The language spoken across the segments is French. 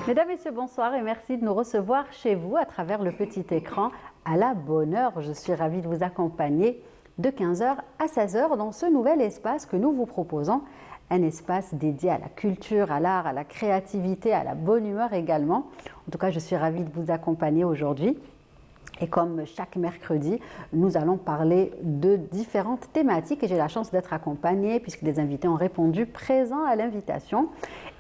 Mesdames, Messieurs, bonsoir et merci de nous recevoir chez vous à travers le petit écran à la bonne heure. Je suis ravie de vous accompagner de 15 h à 16 h dans ce nouvel espace que nous vous proposons, un espace dédié à la culture, à l'art, à la créativité, à la bonne humeur également. En tout cas, je suis ravie de vous accompagner aujourd'hui. Et comme chaque mercredi, nous allons parler de différentes thématiques et j'ai la chance d'être accompagnée puisque les invités ont répondu présents à l'invitation.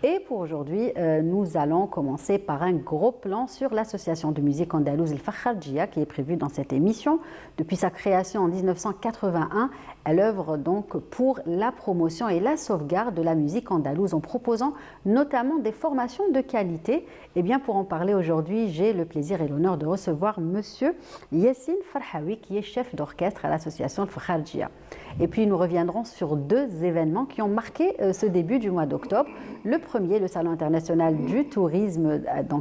Et pour aujourd'hui, nous allons commencer par un gros plan sur l'association de musique andalouse El Fakharjia qui est prévue dans cette émission. Depuis sa création en 1981, elle œuvre donc pour la promotion et la sauvegarde de la musique andalouse en proposant notamment des formations de qualité. Et bien pour en parler aujourd'hui, j'ai le plaisir et l'honneur de recevoir monsieur Yassine Farhawi qui est chef d'orchestre à l'association El Fakharjia. Et puis nous reviendrons sur deux événements qui ont marqué ce début du mois d'octobre. Le premier, le Salon international du tourisme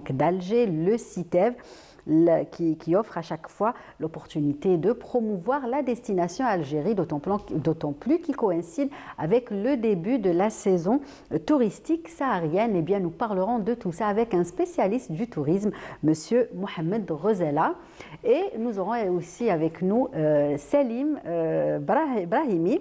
d'Alger, le CITEV, qui offre à chaque fois l'opportunité de promouvoir la destination Algérie, d'autant plus qu'il coïncide avec le début de la saison touristique saharienne. Eh bien, nous parlerons de tout ça avec un spécialiste du tourisme, monsieur Mohamed Rozella. Et nous aurons aussi avec nous Selim Brahimi.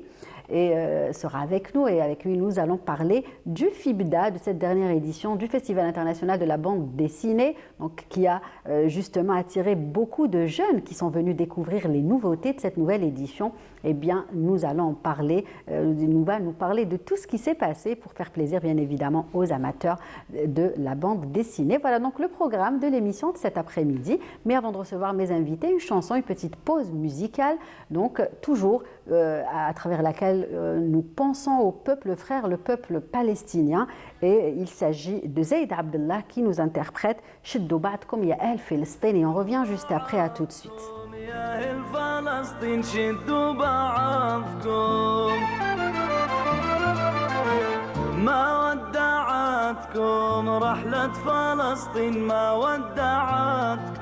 Sera avec nous et avec lui nous allons parler du FIBDA, de cette dernière édition du Festival international de la bande dessinée, donc qui a justement attiré beaucoup de jeunes qui sont venus découvrir les nouveautés de cette nouvelle édition. Eh bien, nous allons en parler, nous parler de tout ce qui s'est passé pour faire plaisir bien évidemment aux amateurs de la bande dessinée. Voilà donc le programme de l'émission de cet après-midi. Mais avant de recevoir mes invités, une chanson, une petite pause musicale, donc toujours à travers laquelle nous pensons au peuple frère, le peuple palestinien. Et il s'agit de Zayd Abdallah qui nous interprète Shiddu Ba'dkum ya Ahl Filistin. Et on revient juste après, à tout de suite. ما ودعتكم رحلة فلسطين ما ودعتكم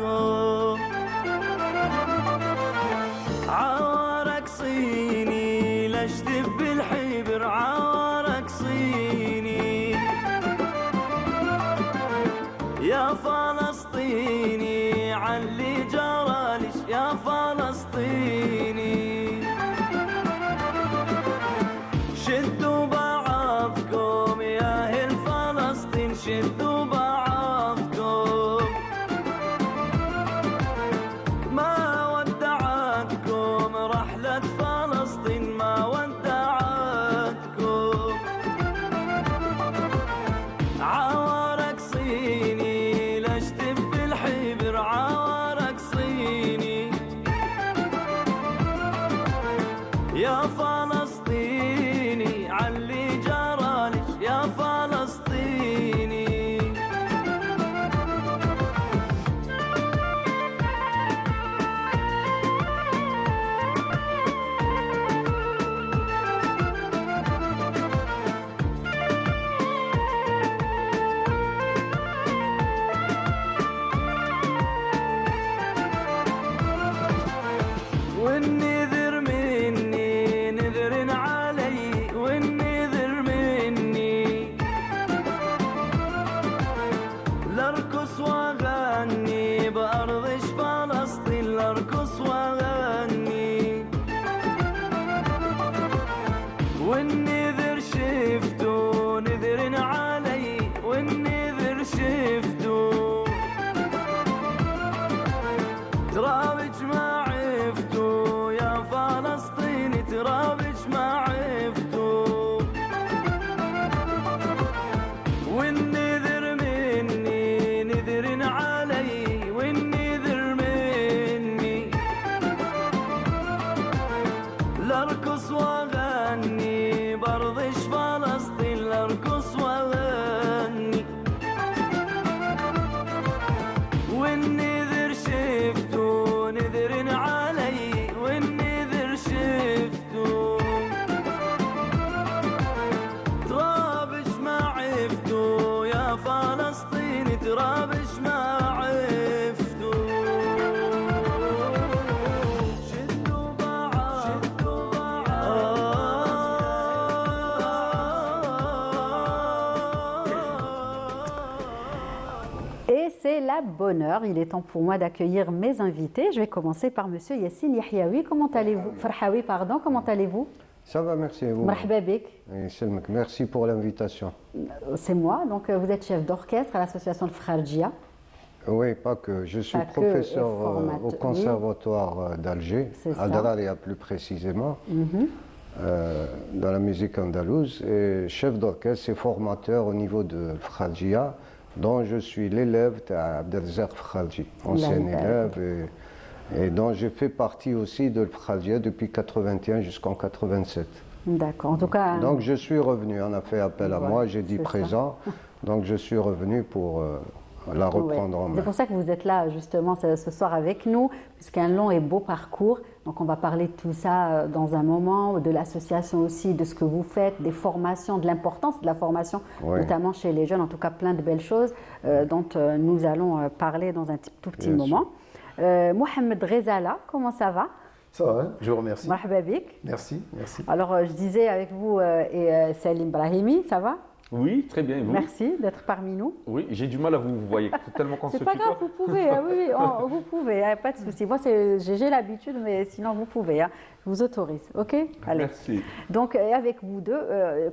عوارك صيني لاشتف بالحبر عوارك صيني يا فلسطيني علي جرالش يا فلسطيني شدوا بعضكم يا أهل فلسطين شدوا بعضكم ما ودعتكم رحلة فلسطين ما ودعتكم عوارك صيني لاشتف بالحبر عوارك صيني يا فلسطيني علي جرالش يا فلسطيني والنذر مني نذر علي والنذر مني لارقص واغني بأرض فلسطين لارقص واغني والنذر شفته نذر علي والنذر شفته تراوج ما عفتوا يا la bonne heure. Il est temps pour moi d'accueillir mes invités. Je vais commencer par Monsieur Yassine Yahyaoui. Comment allez-vous? Farhaoui, pardon. Comment allez-vous? Ça va, merci. Et vous? Marhaba bik. Et Selmek, merci pour l'invitation. C'est moi. Donc, vous êtes chef d'orchestre à l'association de Kharjia. Oui, pas que. Je suis Pas que, professeur et formateur, au conservatoire d'Alger, C'est à ça. Dararia plus précisément, dans la musique andalouse, et chef d'orchestre et formateur au niveau de Kharjia, dont je suis l'élève d'Abdelzak Kharji, ancien D'accord. élève, et dont j'ai fait partie aussi de Kharjia depuis 81 jusqu'en 87. D'accord. En tout cas, Donc je suis revenu, on a fait appel à Voilà, moi, j'ai dit c'est présent, donc je suis revenu pour la reprendre en c'est main. pour ça que vous êtes là justement ce soir avec nous, puisqu'un long et beau parcours. Donc on va parler de tout ça dans un moment, de l'association aussi, de ce que vous faites, des formations, de l'importance de la formation, Oui. notamment chez les jeunes. En tout cas, plein de belles choses dont nous allons parler dans un tout petit Bien moment. Mohamed Rezala, comment ça va? Ça va, je vous remercie. Marhaba bik. Merci, merci. Alors je disais avec vous et Salim Brahimi, ça va? Oui, très bien. Et vous? Merci d'être parmi nous. Oui, j'ai du mal à vous voyez, tellement qu'on se C'est pas grave, tutoie. vous pouvez, oui, oui, vous pouvez, pas de souci. Moi, j'ai l'habitude, mais sinon, vous pouvez, je vous autorise, ok? Allez. Merci. Donc, avec vous deux,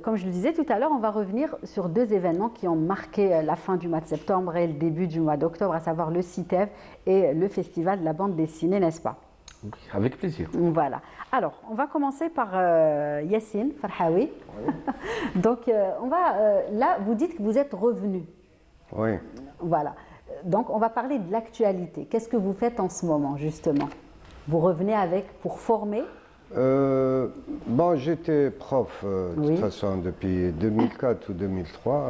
comme je le disais tout à l'heure, on va revenir sur deux événements qui ont marqué la fin du mois de septembre et le début du mois d'octobre, à savoir le CITEV et le Festival de la bande dessinée, n'est-ce pas? Oui, avec plaisir. Voilà. Alors, on va commencer par Yassine Farhaoui. Donc, là, vous dites que vous êtes revenu. Oui. Voilà. Donc, on va parler de l'actualité. Qu'est-ce que vous faites en ce moment, justement? Vous revenez pour former? Bon, j'étais prof de Oui. toute façon depuis 2004 ou 2003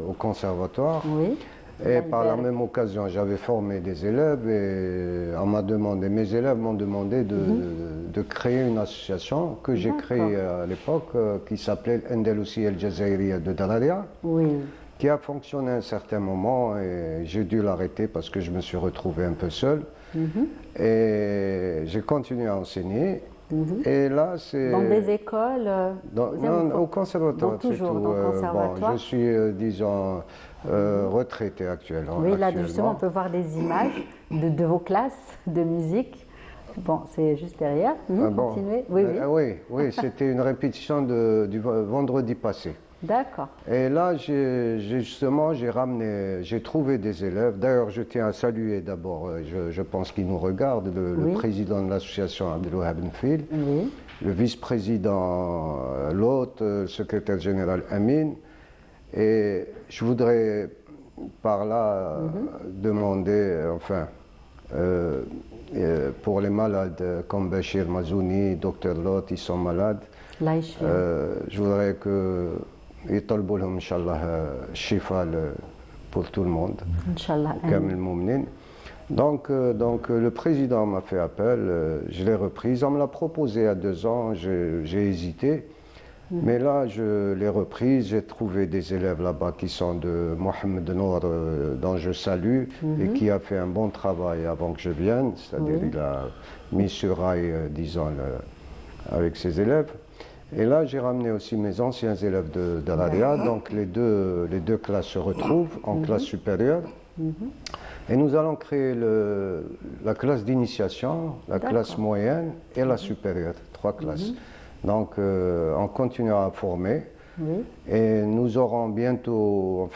au conservatoire. Oui. Et par la Albert. même occasion, j'avais formé des élèves et mes élèves m'ont demandé de créer une association que j'ai D'accord. créée à l'époque qui s'appelait Andalousie El Jazairiya de Dararia, Oui. qui a fonctionné à un certain moment et j'ai dû l'arrêter parce que je me suis retrouvé un peu seul. Et j'ai continué à enseigner. Et là, c'est... Dans des écoles Non, au conservatoire, Donc, toujours c'est tout. dans le conservatoire. Bon, je suis, disons, retraité actuellement. Oui, là, justement, on peut voir des images de vos classes de musique. Bon, c'est juste derrière. Ah bon. Continuez. Oui, oui. Oui, c'était une répétition du vendredi passé. D'accord. Et là, j'ai trouvé des élèves. D'ailleurs, je tiens à saluer d'abord, je pense qu'il nous regarde, le Oui. président de l'association Abdelwahab Nfil, Oui. le vice-président l'hôte, le secrétaire général Amin. Et je voudrais par là demander, pour les malades comme Bachir Mazouni, Dr Lot, ils sont malades. Là, je Je voudrais que يطلبوا لهم ان شاء الله الشفاء pour tout le monde. Inch'Allah. Kamel Moumnin. Donc le président m'a fait appel, je l'ai reprise. On me l'a proposé il y a 2 ans, j'ai hésité. Mais là, je l'ai reprise. J'ai trouvé des élèves là-bas qui sont de Mohamed Nour, dont je salue, et qui a fait un bon travail avant que je vienne. C'est-à-dire il a mis sur rail, disons, avec ses élèves. Et là, j'ai ramené aussi mes anciens élèves de Dararia. Donc les deux classes se retrouvent en classe supérieure. Et nous allons créer la classe d'initiation, la classe moyenne et la supérieure, 3 classes. Donc on continuera à former. Oui. Et nous aurons bientôt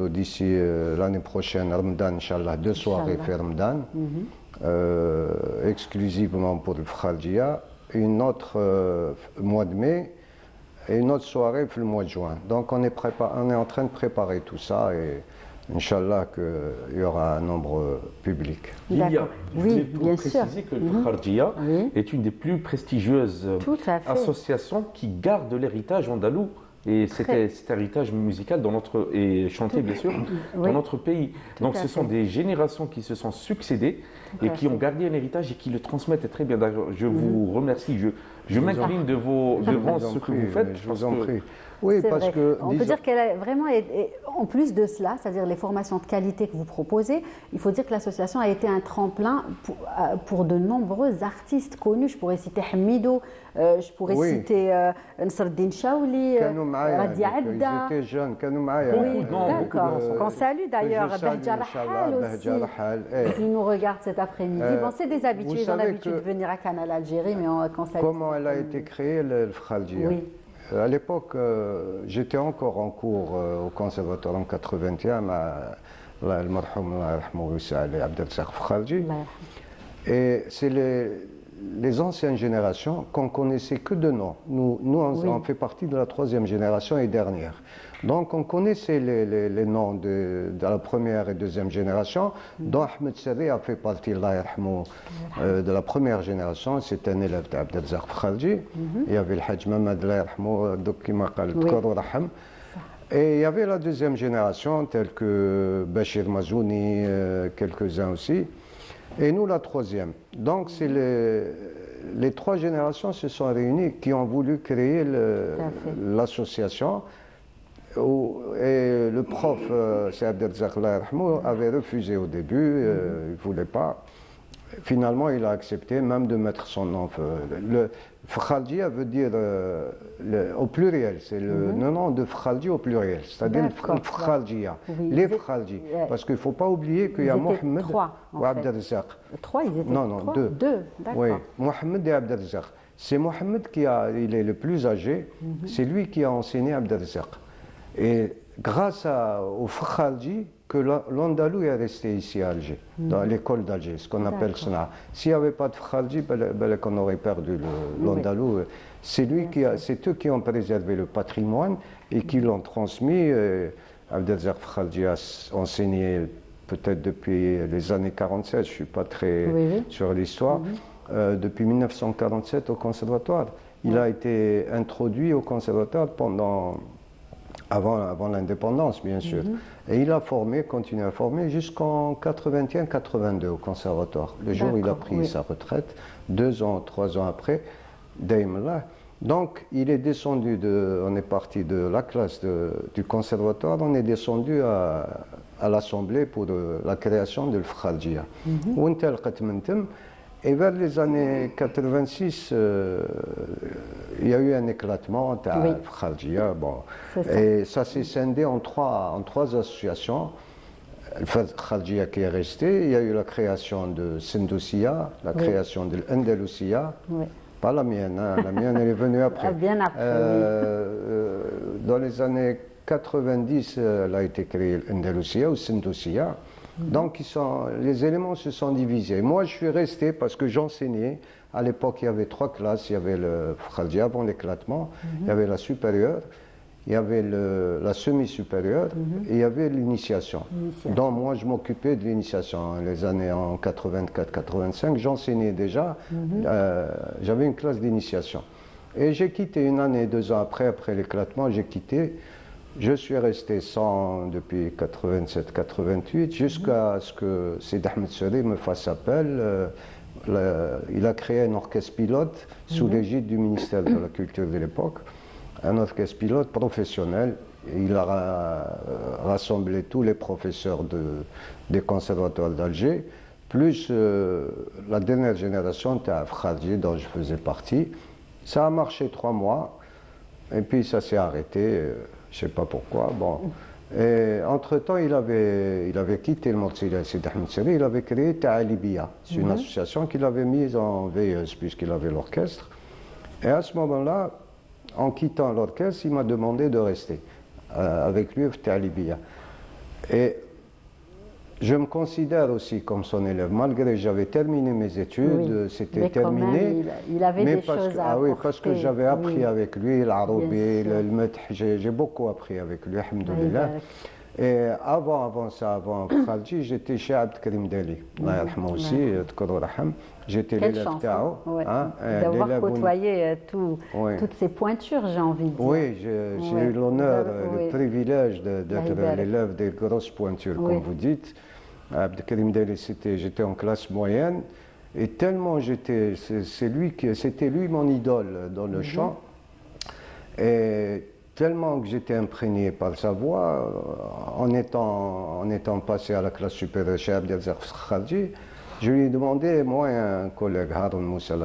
d'ici l'année prochaine, Ramadan, Inch'Allah, 2 soirées fait Ramadan, exclusivement pour le Kharjia, une autre mois de mai et une autre soirée pour le mois de juin. Donc on est en train de préparer tout ça et Inch'Allah qu'il y aura un nombre public. D'accord. Oui, pour bien sûr. préciser que le Kharjia Oui. est une des plus prestigieuses Tout à fait. associations qui garde l'héritage andalou. Et cet héritage musical et chanté bien sûr, Oui. dans notre pays. Donc à ce sont fait. des générations qui se sont succédées et qui ont gardé un héritage et qui le transmettent très bien. D'ailleurs, je vous remercie, je m'incline devant ce que vous faites. Je vous en prie. Oui, C'est parce vrai. que On peut dire qu'elle a vraiment, en plus de cela, c'est-à-dire les formations de qualité que vous proposez, il faut dire que l'association a été un tremplin pour de nombreux artistes connus. Je pourrais citer Hamido, je pourrais Oui. citer Nsardine Chaouli, كانوا معايا Radia هذيك، ils Adda. étaient jeunes، كانوا معايا. Oui, beaucoup d'accord. de- Qu'on salue d'ailleurs, Que je salue, Bahja Inch'Allah, Rahal Bahja aussi, Rahal, eh. qui nous regarde cet après-midi. Bon, c'est des habitués, ils ont savez l'habitude que- de venir à Canal Algérie, mais qu'on salue. Comment elle a été créée, le Khaljia? Oui. À l'époque, j'étais encore en cours au conservatoire en 81, le marhoum Allah yarhamou wa yus'a Ali Abdelrazak Khalji. Allah yarhamou. Et c'est les anciennes générations qu'on connaissait que de nom. Nous Oui. on fait partie de la troisième génération et dernière. Donc on connaissait les noms de la première et deuxième génération, dont Ahmed Serri a fait partie, Allah yarhamou, de la première génération. C'est un élève d'Abdelrazak Khalji. Il y avait le Hajj Mamad, Allah yarhamou, donc qui m'a dit Oui. Kor Raham. Et il y avait la deuxième génération, telle que Bachir Mazouni, quelques-uns aussi. Et nous, la troisième. Donc, c'est les trois générations se sont réunies qui ont voulu créer l'association. Et le prof, c'est Abdelrazak Allah yarhamou, avait refusé au début, il ne voulait pas. Finalement, il a accepté même de mettre son nom. Le Khaljia veut dire au pluriel, c'est le nom de Khalji au pluriel, c'est-à-dire D'accord. le Khaljia, Oui, les ils étaient- Khalji. ouais. Parce qu'il ne faut pas oublier qu'il y a Ils étaient Mohamed trois, en ou fait. Abdelrazak. Trois, ils étaient Non, trois. deux. Deux, d'accord. Oui, Mohamed et Abdelrazak. C'est Mohamed il est le plus âgé, c'est lui qui a enseigné Abdelrazak. Et grâce au Khalji, que l'Andalou est resté ici à Alger, dans l'école d'Alger, ce qu'on appelle D'accord. Sna. S'il n'y avait pas de Khalji, on aurait perdu l'Andalou. C'est c'est eux qui ont préservé le patrimoine et qui l'ont transmis. Abdelrazak Khalji a enseigné peut-être depuis les années 47, je ne suis pas très Oui. sur l'histoire, depuis 1947 au conservatoire. Il a été introduit au conservatoire avant l'indépendance, bien sûr. Et il a continué à former jusqu'en 81-82 au conservatoire. Le jour où il a D'accord, pris oui. sa retraite, 2 ans, 3 ans après, Daimler. Donc, il est descendu on est parti de la classe du conservatoire, on est descendu à l'Assemblée pour la création de l'Khaljia. Et vers les années 86, il y a eu un éclatement de Oui. Khaljia. Bon. C'est ça. Et ça s'est scindé en trois associations. Le Khaljia qui est resté, il y a eu la création de Sindousia, la Oui. création de l'Andalousia. Oui. Pas la mienne, hein. La mienne elle est venue après. Ah, bien après, Dans les années 90, elle a été créée l'Andalousia ou Sindousia. Donc les éléments se sont divisés. Moi, je suis resté parce que j'enseignais. À l'époque, il y avait 3 classes. Il y avait le Khaljia avant l'éclatement, il y avait la supérieure, il y avait la semi-supérieure et il y avait l'initiation. Donc moi, je m'occupais de l'initiation. Les années en 84-85, j'enseignais déjà. J'avais une classe d'initiation. Et j'ai quitté 1 année, 2 ans après l'éclatement, j'ai quitté. Je suis resté sans depuis 87-88 jusqu'à ce que Sidi Ahmed Serri me fasse appel. Il a créé un orchestre pilote sous l'égide du ministère de la Culture de l'époque, un orchestre pilote professionnel. Il a rassemblé tous les professeurs des conservatoires d'Alger, plus la dernière génération de Khaljia dont je faisais partie. Ça a marché 3 mois et puis ça s'est arrêté. Je ne sais pas pourquoi. Bon. Et entre-temps, il avait quitté le Mortilia Sidi Ahmed Serri, il avait créé Ta'alibia. C'est une association qu'il avait mise en veilleuse puisqu'il avait l'orchestre. Et à ce moment-là, en quittant l'orchestre, il m'a demandé de rester avec lui au Ta'alibia. Et je me considère aussi comme son élève, malgré que j'avais terminé mes études, Oui. c'était Mais quand terminé. même, il avait des parce choses que, à oui, parce que apporter. j'avais appris Oui. avec lui l'arabe, Bien sûr. le madh, j'ai beaucoup appris avec lui, alhamdoulilah. Oui, Et avant Khaljia, j'étais chez Abd Karim Dali, Allah yarhamou aussi, tkourou raham. J'étais Quelle l'élève chance tao. ouais. hein, d'avoir l'élève côtoyé Oui. toutes ces pointures, j'ai envie de dire. Oui, j'ai Ouais. eu l'honneur, Vous avez- le oui. privilège d'être Allah l'élève des grosses pointures, Oui. comme vous dites. Abdelkarim Daily, j'étais en classe moyenne. Et tellement c'était lui mon idole dans le chant. Et tellement que j'étais imprégné par sa voix, en étant passé à la classe supérieure chez Abdelzak Kharji, je lui ai demandé, moi et un collègue, Haroun Moussa,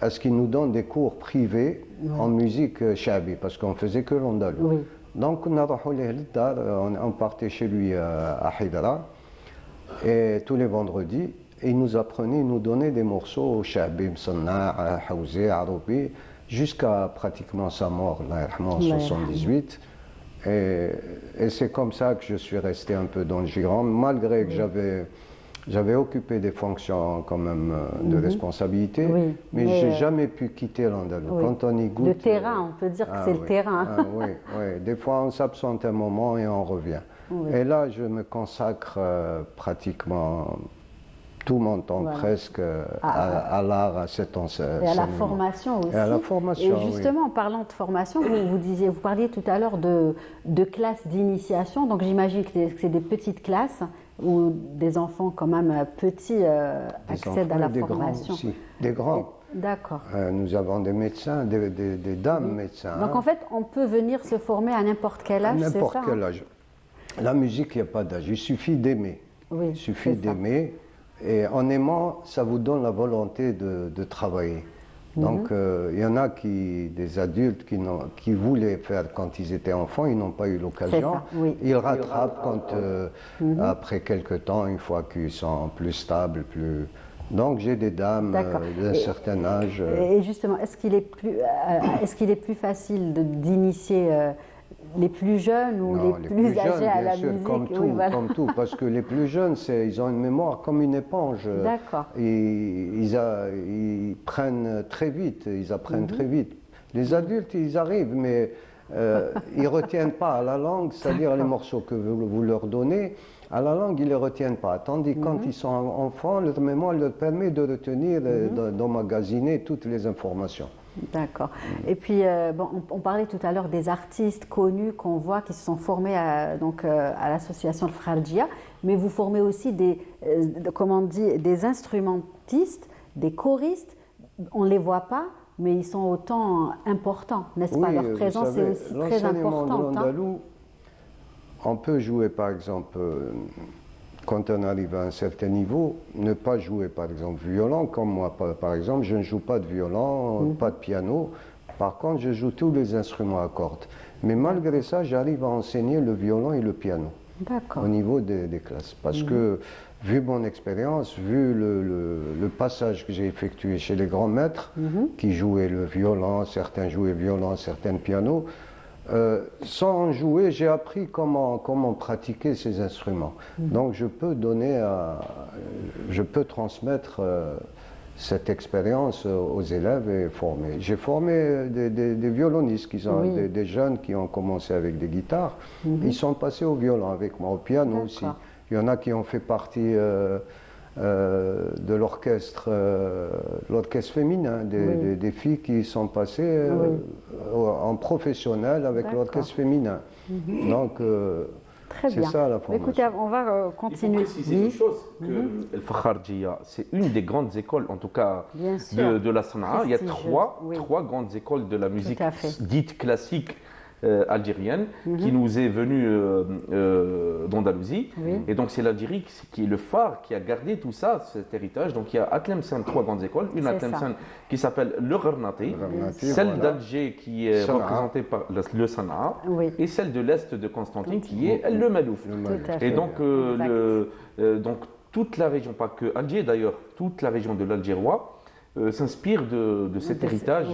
est-ce qu'il nous donne des cours privés en musique shabi, parce qu'on faisait que l'andalou. Oui. Donc on partait chez lui à Hydra, et tous les vendredis, il nous apprenait, il nous donnait des morceaux shabi, Msanna, Haouzé, Aroubi, jusqu'à pratiquement sa mort, là, en 78. Et c'est comme ça que je suis resté un peu dans le giron, malgré que j'avais occupé des fonctions quand même de responsabilité, mais je n'ai jamais pu quitter l'Andalou. Quand on y goûte... Le terrain, on peut dire que c'est le terrain. Oui. Des fois on s'absente un moment et on revient. Et là, je me consacre pratiquement tout mon temps presque à l'art, à cet enseignement. Et à la formation aussi. Et à la formation, et justement, en parlant de formation, vous parliez tout à l'heure de classes d'initiation. Donc j'imagine que c'est des petites classes où des enfants quand même petits accèdent à la formation. Des grands. D'accord. Nous avons des médecins, des dames médecins. Donc en fait, on peut venir se former à n'importe quel âge, c'est ça? N'importe quel âge. La musique, il n'y a pas d'âge. Il suffit d'aimer. Oui, il suffit d'aimer. Et en aimant, ça vous donne la volonté de travailler. Donc, il y en a des adultes qui voulaient faire quand ils étaient enfants, ils n'ont pas eu l'occasion. Ils rattrapent après quelques temps, une fois qu'ils sont plus stables, Donc, j'ai des dames d'un certain âge. Et justement, est-ce qu'il est plus facile d'initier les plus jeunes ou les plus âgés à la musique? Comme tout, parce que les plus jeunes, ils ont une mémoire comme une éponge. D'accord. Ils prennent très vite, ils apprennent très vite. Les adultes, ils arrivent, mais ils ne retiennent pas à la langue, c'est-à-dire les morceaux que vous leur donnez, à la langue, ils ne les retiennent pas. Tandis que quand ils sont enfants, leur mémoire leur permet de retenir, d'emmagasiner toutes les informations. D'accord. Et puis, on parlait tout à l'heure des artistes connus qu'on voit qui se sont formés à l'association de Kharjia, mais vous formez aussi des instrumentistes, des choristes. On ne les voit pas, mais ils sont autant importants, n'est-ce pas? Leur présence est aussi très importante. On peut jouer, par exemple, quand on arrive à un certain niveau, ne pas jouer, par exemple, violon, comme moi, par exemple, je ne joue pas de violon, pas de piano. Par contre, je joue tous les instruments à cordes. Mais malgré ça, j'arrive à enseigner le violon et le piano au niveau des classes. Parce que, vu mon expérience, vu le passage que j'ai effectué chez les grands maîtres, qui jouaient le violon, certains jouaient violon, certains piano, sans jouer, j'ai appris comment pratiquer ces instruments. Donc je peux transmettre cette expérience aux élèves et former. J'ai formé des violonistes, des jeunes qui ont commencé avec des guitares. Ils sont passés au violon avec moi, au piano aussi. Il y en a qui ont fait partie de l'orchestre féminin, des filles qui sont passées en professionnel avec l'orchestre féminin. Donc, c'est ça la formation. Écoutez, on va continuer. Il faut préciser une chose, que le Kharjia, c'est une des grandes écoles, en tout cas de la Sanaa. Il y a trois grandes écoles de la musique dite classique algérienne qui nous est venue d'Andalousie. Et donc c'est l'Algérie qui est le phare, qui a gardé tout ça, cet héritage. Donc il y a à Tlemcen trois grandes écoles. Une à Tlemcen qui s'appelle le Gharnati, celle d'Alger qui est représentée par le Sanaa, et celle de l'Est de Constantine qui est le Malouf. Et donc, donc toute la région, pas que Alger d'ailleurs, toute la région de l'Algérois s'inspire de cet héritage.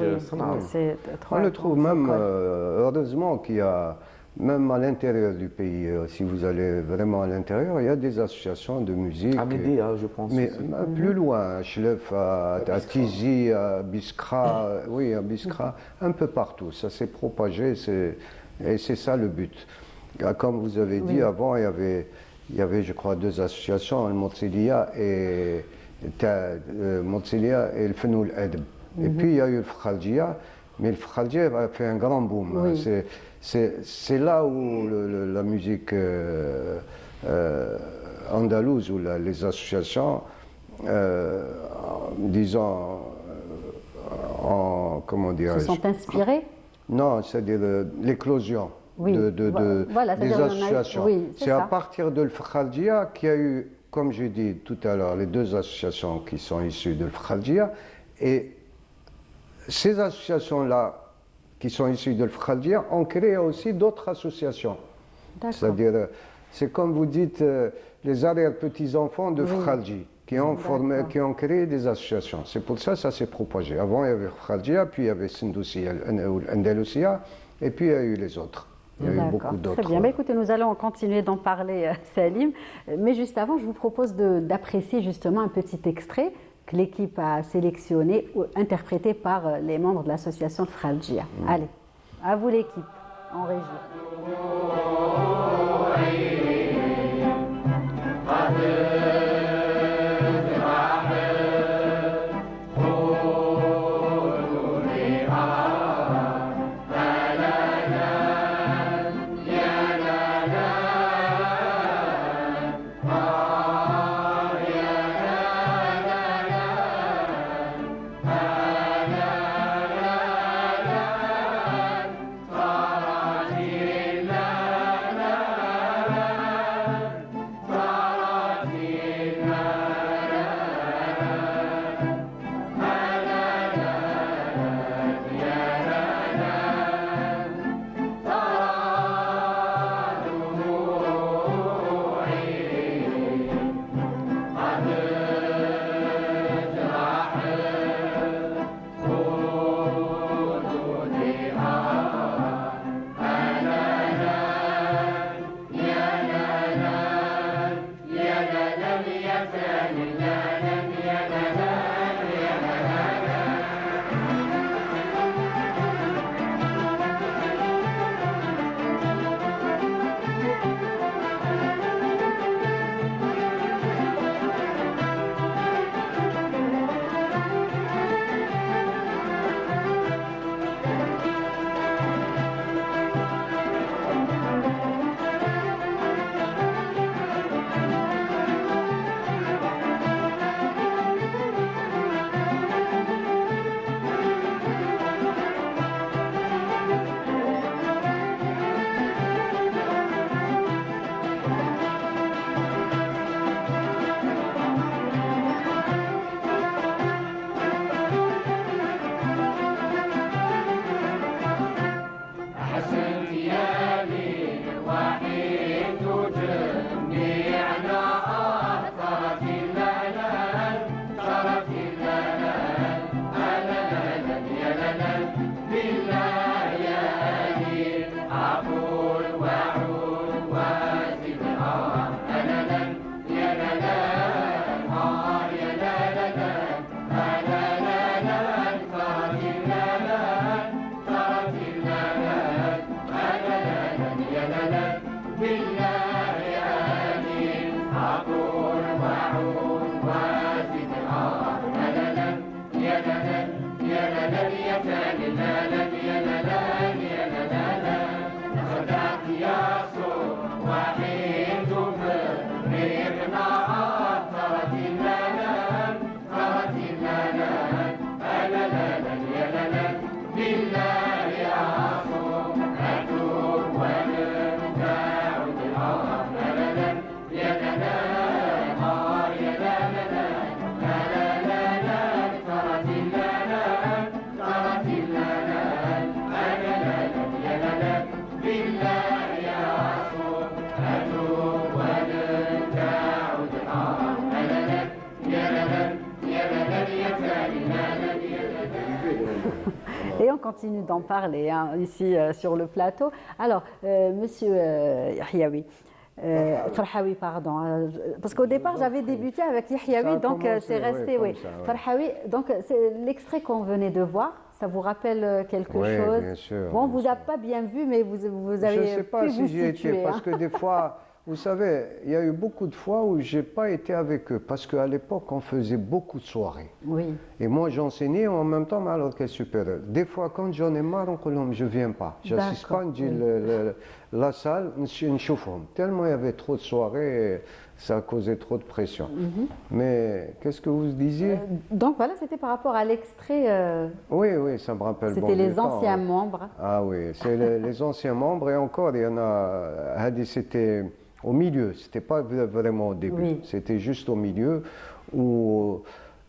On le trouve même, heureusement qu'il y a, même à l'intérieur du pays, si vous allez vraiment à l'intérieur, il y a des associations de musique. À Médéa, je pense. Mais plus loin, à Chlef, à Tizi, à Biskra, à Biskra, un peu partout. Ça s'est propagé, et c'est ça le but. Comme vous avez dit, avant, il y avait, je crois, deux associations, le Motsilia et le Fenoul Edb. Et puis il y a eu le Kharjia Mais le Fkhaldia a fait un grand boom. Oui. C'est là où la musique andalouse, où les associations, disons, comment dire, se sont inspirées. Non, c'est-à-dire l'éclosion des associations. Oui, c'est à partir de l'Fkhaldia qu'il y a eu, comme j'ai dit tout à l'heure, les deux associations qui sont issues de l'Fkhaldia. Et ces associations-là, qui sont issues de l'Fkhaldia, ont créé aussi d'autres associations. C'est-à-dire, c'est comme vous dites, les arrière-petits-enfants de Fkhalji, qui ont créé des associations. C'est pour ça que ça s'est propagé. Avant, il y avait Fkhaldia, puis il y avait Sindoussia, Andalousia, et puis il y a eu les autres. Il y a eu beaucoup d'autres. Très bien. Mais écoutez, nous allons continuer d'en parler, Salim. Mais juste avant, je vous propose d'apprécier justement un petit extrait que l'équipe a sélectionné ou interprété par les membres de l'association de Fkhalgia. Allez, à vous l'équipe, en régie. Et on continue d'en parler ici sur le plateau. Alors, monsieur Yahyaoui, Farhaoui, pardon, parce qu'au départ j'avais débuté avec Yahyaoui, donc c'est resté, oui. Farhaoui, donc c'est l'extrait qu'on venait de voir. Ça vous rappelle quelque chose? Bien sûr. Bon, on vous a pas bien vu, mais vous avez Je ne sais pas si j'y étais, parce que des fois, Vous savez, il y a eu beaucoup de fois où je n'ai pas été avec eux, parce qu'à l'époque, on faisait beaucoup de soirées. Oui. Et moi, j'enseignais en même temps à l'orchestre supérieur. Des fois, quand j'en ai marre, on dit, je ne viens pas. Je n'assiste pas, je dis, la salle, je chauffe. Tellement il y avait trop de soirées, ça a causé trop de pression. Mais qu'est-ce que vous disiez? Donc voilà, c'était par rapport à l'extrait. Oui, oui, ça me rappelle. C'était les anciens membres. Ah oui, c'est les anciens membres. Et encore, il y en a, c'était au milieu, c'était pas vraiment au début. Oui. C'était juste au milieu où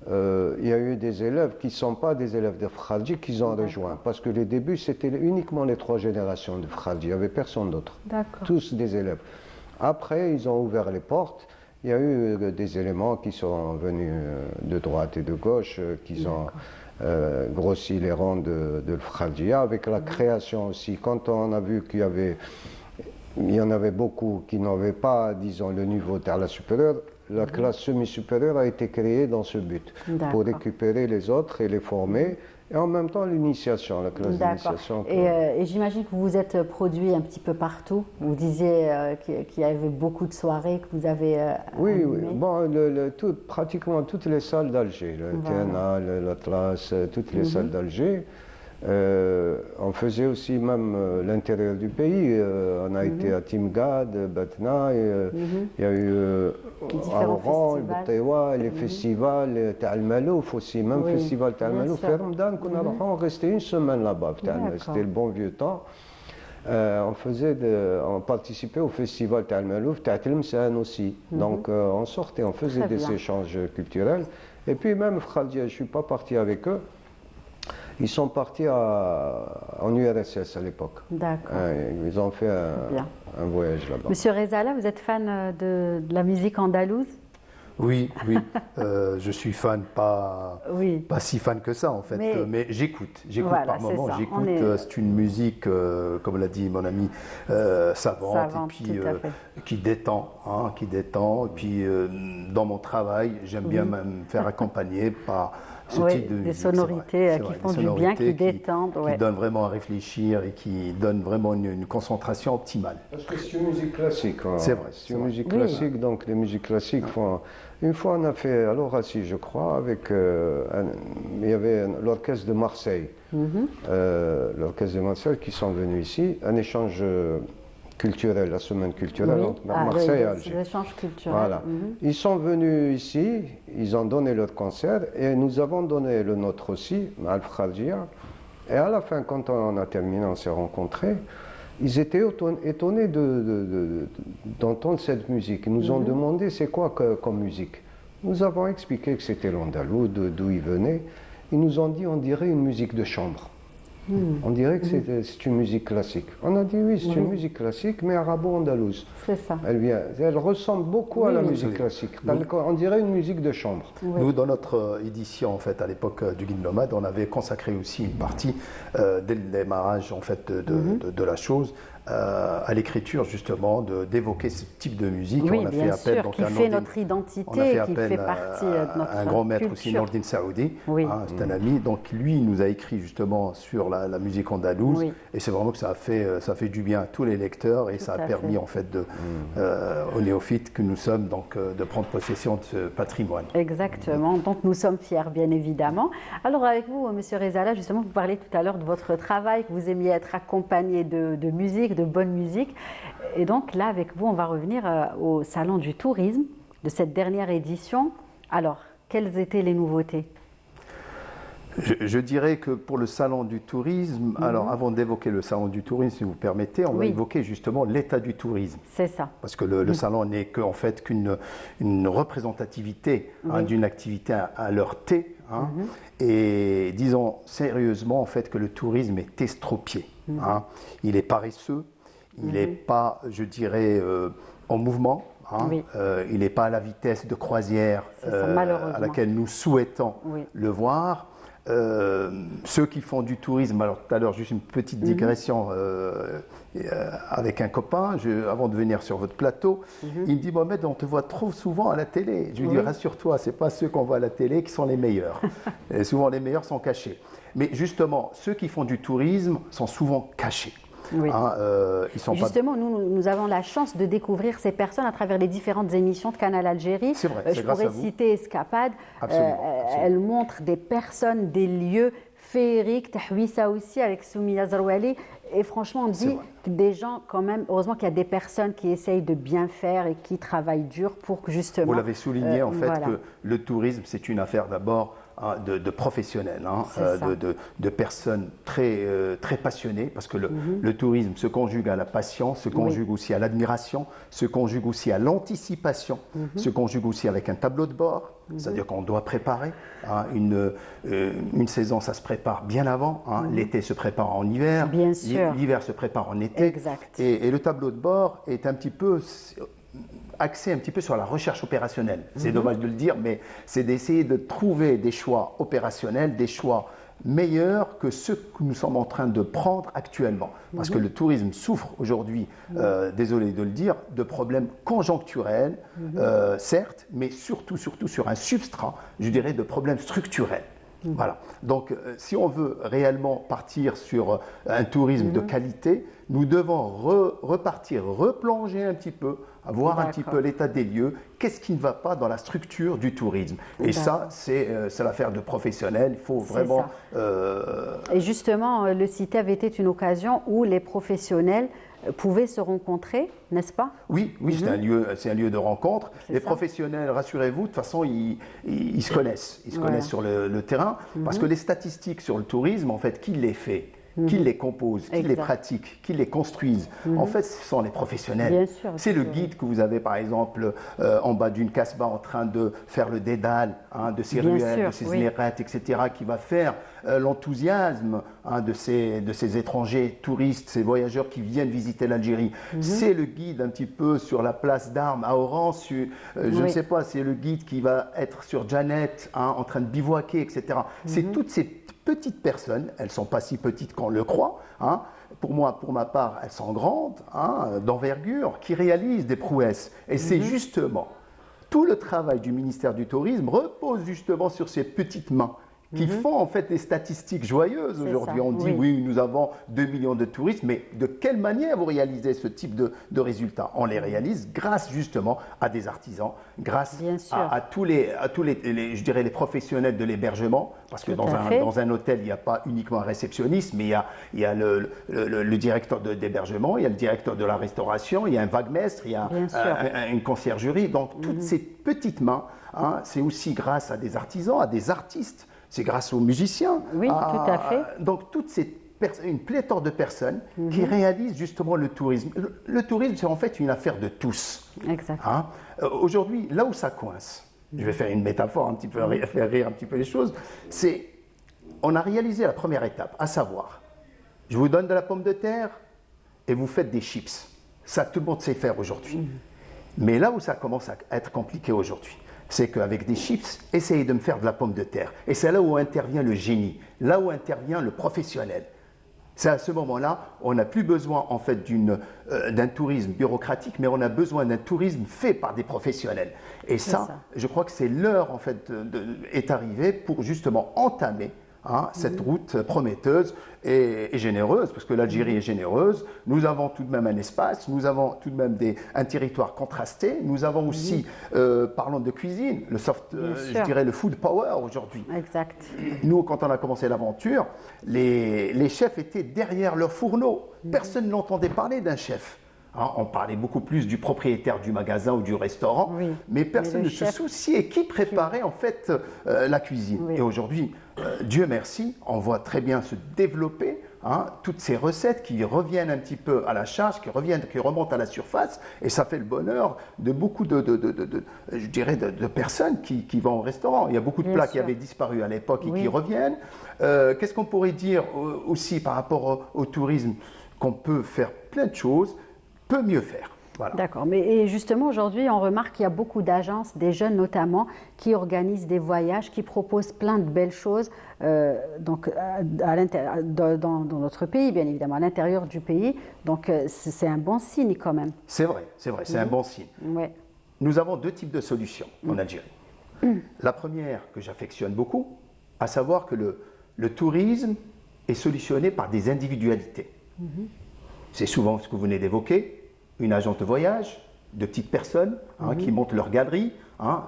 il y a eu des élèves qui ne sont pas des élèves de Fkharji qui ont rejoint. Parce que les débuts, c'était uniquement les 3 générations de Fkharji. Il n'y avait personne d'autre. Tous des élèves. Après, ils ont ouvert les portes. Il y a eu des éléments qui sont venus de droite et de gauche, qui ont grossi les rangs de Fkharjia, avec la création aussi. Quand on a vu qu'il y en avait beaucoup qui n'avaient pas, disons, le niveau de la supérieure, la classe semi-supérieure a été créée dans ce but, pour récupérer les autres et les former. Et en même temps, l'initiation, la classe d'initiation. Et j'imagine que vous vous êtes produit un petit peu partout. Vous disiez qu'il y avait beaucoup de soirées que vous avez Oui, animées. oui. Bon, pratiquement toutes les salles d'Alger, le TNA, l'Atlas, toutes les salles d'Alger. On faisait aussi même l'intérieur du pays. On a été à Timgad, Batna, il y a eu à Oran, Tewa, les festivals, Ta'al Malouf aussi, même festival Ta'al Malouf. Et Ramadan, on restait une semaine là-bas. C'était le bon vieux temps. On participait au festival Ta'al Malouf, Ta'al Msan aussi. Donc on sortait, on faisait des échanges culturels. Et puis même Fkharjia, je ne suis pas parti avec eux. Ils sont partis en URSS à l'époque. D'accord. Ils ont fait un voyage là-bas. Monsieur Rezala, vous êtes fan de la musique andalouse? Oui, oui. Je suis fan, pas si fan que ça en fait, mais j'écoute voilà, par moments, j'écoute. C'est une musique, comme l'a dit mon ami, savante et puis qui détend, qui détend. Et puis dans mon travail, j'aime bien me faire accompagner par ce type de musique. Des sonorités qui font du bien, qui détendent. Qui donnent vraiment à réfléchir et qui donnent vraiment une concentration optimale. Parce que c'est une musique classique. C'est vrai. C'est une musique classique, donc les musiques classiques font... Une fois, on a fait à l'Orassi, je crois, avec... il y avait l'orchestre de Marseille. L'orchestre de Marseille qui sont venus ici, un échange culturel, la semaine culturelle entre Marseille et Alger. L'échange culturel. Voilà. Ils sont venus ici, ils ont donné leur concert et nous avons donné le nôtre aussi, Al Fkharjia. Et à la fin, quand on a terminé, on s'est rencontrés. Ils étaient étonnés d'entendre cette musique. Ils nous ont demandé c'est quoi comme musique. Nous avons expliqué que c'était l'andalou, d'où ils venaient. Ils nous ont dit on dirait une musique de chambre. On dirait que c'est une musique classique. On a dit oui, c'est une musique classique, mais arabo-andalouse. C'est ça. Elle ressemble beaucoup à la musique classique. On dirait une musique de chambre. Nous, dans notre édition, en fait, à l'époque du Guide Nomade, on avait consacré aussi une partie, dès le démarrage en fait, de la chose, à l'écriture justement, d'évoquer ce type de musique. Oui, on a bien fait appel, sûr, qui fait notre identité, qui fait partie de notre un grand maître culture. aussi, Nordin Saoudi, c'est un ami. Donc lui, il nous a écrit justement sur la musique andalouse, et c'est vraiment que ça a fait du bien à tous les lecteurs, et ça a permis en fait aux néophytes que nous sommes donc de prendre possession de ce patrimoine. Exactement, donc nous sommes fiers bien évidemment. Alors avec vous, Monsieur Rezala, justement, vous parlez tout à l'heure de votre travail, que vous aimiez être accompagné de musique, de bonne musique. Et donc là, avec vous, on va revenir au Salon du Tourisme de cette dernière édition. Alors, quelles étaient les nouveautés ? Je dirais que pour le Salon du Tourisme, alors avant d'évoquer le Salon du Tourisme, si vous permettez, on va évoquer justement l'état du tourisme. C'est ça. Parce que le Salon n'est qu'en fait qu'une représentativité d'une activité à l'heure T. Et disons sérieusement en fait que le tourisme est estropié. Il est paresseux, il n'est pas, je dirais, en mouvement. Il n'est pas à la vitesse de croisière à laquelle nous souhaitons le voir. Ceux qui font du tourisme, alors tout à l'heure juste une petite digression avec un copain, avant de venir sur votre plateau, il me dit Mohamed, on te voit trop souvent à la télé. Je lui dis rassure-toi, ce n'est pas ceux qu'on voit à la télé qui sont les meilleurs. Et souvent les meilleurs sont cachés. Mais justement, ceux qui font du tourisme sont souvent cachés. Oui. Hein, ils sont justement, nous avons la chance de découvrir ces personnes à travers les différentes émissions de Canal Algérie. C'est vrai, je pourrais citer Escapade. Absolument. Elle montre des personnes, des lieux féeriques, Tahwissa aussi avec Soumia Zarouali. Et franchement, on dit que des gens, quand même, heureusement qu'il y a des personnes qui essayent de bien faire et qui travaillent dur pour que justement. Vous l'avez souligné, en fait, que le tourisme, c'est une affaire d'abord de professionnels, de personnes très passionnées, parce que le tourisme se conjugue à la passion, se conjugue aussi à l'admiration, se conjugue aussi à l'anticipation, se conjugue aussi avec un tableau de bord, c'est-à-dire qu'on doit préparer. Une saison, ça se prépare bien avant, l'été se prépare en hiver, l'hiver se prépare en été, et le tableau de bord est un petit peu axé un petit peu sur la recherche opérationnelle. C'est dommage de le dire, mais c'est d'essayer de trouver des choix opérationnels, des choix meilleurs que ceux que nous sommes en train de prendre actuellement. Parce que le tourisme souffre aujourd'hui, désolé de le dire, de problèmes conjoncturels, certes, mais surtout sur un substrat, je dirais, de problèmes structurels. Voilà. Donc, si on veut réellement partir sur un tourisme de qualité, nous devons repartir, replonger un petit peu, voir un petit peu l'état des lieux, qu'est-ce qui ne va pas dans la structure du tourisme. Et ça, c'est l'affaire de professionnels. Il faut vraiment. Et justement, le CITEV avait été une occasion où les professionnels pouvaient se rencontrer, n'est-ce pas? Oui, c'est un lieu de rencontre. Les professionnels, rassurez-vous, de toute façon, ils se connaissent. Ils se connaissent sur le terrain, parce que les statistiques sur le tourisme, en fait, qui les fait? Qui les compose, qui les pratique, qui les construisent. En fait, ce sont les professionnels. C'est le guide que vous avez, par exemple, en bas d'une casbah en train de faire le dédale de ses ruelles, de ses émirates, etc., qui va faire l'enthousiasme de ces étrangers touristes, ces voyageurs qui viennent visiter l'Algérie. C'est le guide un petit peu sur la place d'Armes à Oran, je ne sais pas, c'est le guide qui va être sur Janet, en train de bivouaquer, etc. C'est toutes ces petites personnes, elles ne sont pas si petites qu'on le croit, pour ma part, elles sont grandes, d'envergure, qui réalisent des prouesses. Et c'est justement, tout le travail du ministère du Tourisme repose justement sur ces petites mains qui font en fait des statistiques joyeuses aujourd'hui. On dit oui, nous avons 2 millions de touristes, mais de quelle manière vous réalisez ce type de résultats? On les réalise grâce justement à des artisans, grâce à tous les je dirais les professionnels de l'hébergement, parce que dans un hôtel, il n'y a pas uniquement un réceptionniste, mais il y a le directeur d'hébergement, il y a le directeur de la restauration, il y a un vaguemestre, il y a une conciergerie. Donc toutes ces petites mains, c'est aussi grâce à des artisans, à des artistes. C'est grâce aux musiciens. Oui, tout à fait. Donc, une pléthore de personnes qui réalisent justement le tourisme. Le tourisme, c'est en fait une affaire de tous. Exact. Aujourd'hui, là où ça coince, je vais faire une métaphore un petit peu, faire rire un petit peu les choses, c'est on a réalisé la première étape, à savoir, je vous donne de la pomme de terre et vous faites des chips. Ça, tout le monde sait faire aujourd'hui. Mais là où ça commence à être compliqué aujourd'hui, c'est qu'avec des chips, essayez de me faire de la pomme de terre. Et c'est là où intervient le génie, là où intervient le professionnel. C'est à ce moment-là, on n'a plus besoin en fait d'un tourisme bureaucratique, mais on a besoin d'un tourisme fait par des professionnels. Et ça, je crois que c'est l'heure en fait est arrivée pour justement entamer cette route prometteuse et généreuse, parce que l'Algérie est généreuse. Nous avons tout de même un espace, nous avons tout de même un territoire contrasté. Nous avons aussi, parlons de cuisine, je dirais le food power aujourd'hui. Exact. Nous, quand on a commencé l'aventure, les chefs étaient derrière leur fourneau. Personne n'entendait parler d'un chef. On parlait beaucoup plus du propriétaire du magasin ou du restaurant, mais personne ne se souciait qui préparait en fait la cuisine. Et aujourd'hui, Dieu merci, on voit très bien se développer toutes ces recettes qui reviennent un petit peu à la charge, qui remontent à la surface, et ça fait le bonheur de beaucoup je dirais de personnes qui vont au restaurant. Il y a beaucoup de plats qui avaient disparu à l'époque et qui reviennent. Qu'est-ce qu'on pourrait dire aussi par rapport au tourisme? Qu'on peut faire plein de choses, peut mieux faire. Voilà. D'accord, mais justement aujourd'hui on remarque qu'il y a beaucoup d'agences, des jeunes notamment, qui organisent des voyages, qui proposent plein de belles choses dans notre pays, bien évidemment, à l'intérieur du pays. Donc c'est un bon signe quand même. C'est vrai, c'est un bon signe. Ouais. Nous avons 2 types de solutions en Algérie. La première que j'affectionne beaucoup, à savoir que le tourisme est solutionné par des individualités. c'est souvent ce que vous venez d'évoquer, une agence de voyage, de petites personnes qui montent leur galerie,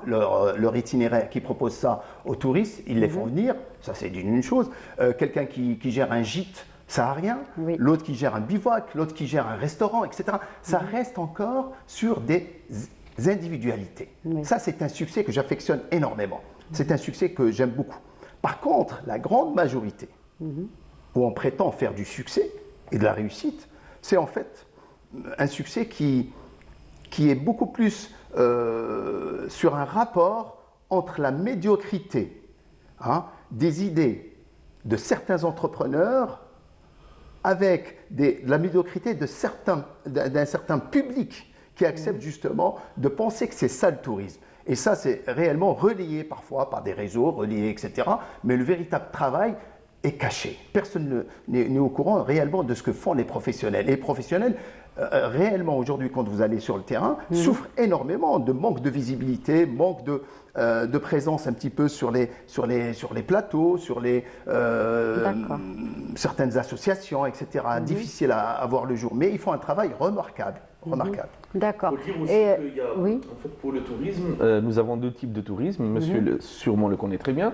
leur itinéraire, qui proposent ça aux touristes, ils les font venir, ça c'est une chose. Quelqu'un qui gère un gîte saharien, l'autre qui gère un bivouac, l'autre qui gère un restaurant, etc. Ça reste encore sur des individualités. Ça c'est un succès que j'affectionne énormément. C'est un succès que j'aime beaucoup. Par contre, la grande majorité, où on prétend faire du succès et de la réussite, c'est en fait un succès qui est beaucoup plus sur un rapport entre la médiocrité des idées de certains entrepreneurs avec la médiocrité d'un certain public qui accepte justement de penser que c'est ça le tourisme. Et ça, c'est réellement relayé parfois par des réseaux, relayés, etc. Mais le véritable travail est caché. Personne n'est au courant réellement de ce que font les professionnels. Et les professionnels, réellement aujourd'hui, quand vous allez sur le terrain, souffrent énormément de manque de visibilité, manque de présence un petit peu sur les plateaux, sur certaines associations, etc. Difficile à voir le jour. Mais ils font un travail remarquable. D'accord. Il faut dire aussi qu'il y a, en fait, pour le tourisme, nous avons deux types de tourisme. Monsieur sûrement le connaît très bien.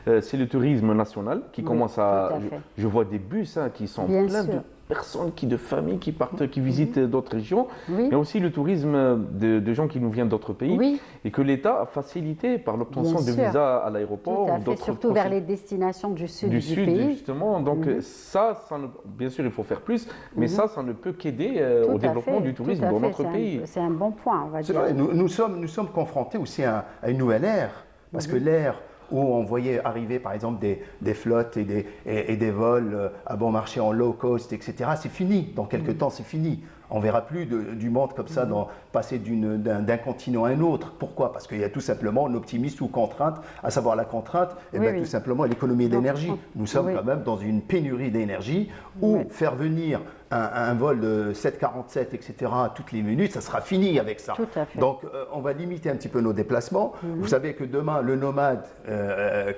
C'est le tourisme national qui commence à. Je vois des bus qui sont pleins de personnes, de familles qui partent, qui visitent d'autres régions. Il y a aussi le tourisme de gens qui nous viennent d'autres pays et que l'État a facilité par l'obtention de visas à l'aéroport. Surtout vers les destinations du sud du pays. Justement. Donc ça bien sûr, il faut faire plus, mais ça ne peut qu'aider au développement du tourisme dans notre pays. C'est un bon point, on va dire. Vrai, nous sommes confrontés aussi à une nouvelle ère, parce que l'ère où on voyait arriver par exemple des flottes et des vols à bon marché en low cost, etc. C'est fini, dans quelques temps c'est fini. On ne verra plus du monde comme ça passer d'un continent à un autre. Pourquoi? Parce qu'il y a tout simplement un optimisme ou contrainte, à savoir la contrainte, tout simplement l'économie d'énergie. Nous sommes quand même dans une pénurie d'énergie où faire venir un vol de 747, etc. toutes les minutes, ça sera fini avec ça. Donc on va limiter un petit peu nos déplacements. Vous savez que demain, le nomade,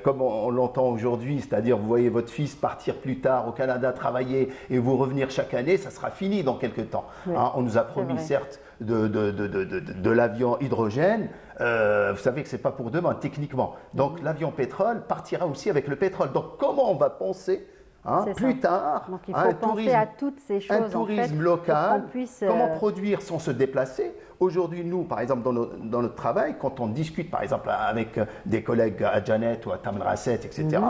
comme on l'entend aujourd'hui, c'est-à-dire vous voyez votre fils partir plus tard au Canada travailler et vous revenir chaque année, ça sera fini dans quelques temps. On nous a promis certes de l'avion hydrogène. Vous savez que ce n'est pas pour demain techniquement. Donc l'avion pétrole partira aussi avec le pétrole. Donc comment on va penser plus tard, donc il faut penser à toutes ces choses, un tourisme local, comment produire sans se déplacer. Aujourd'hui, nous, par exemple, dans notre travail, quand on discute, par exemple, avec des collègues à Janet ou à Tamanrasset, etc.,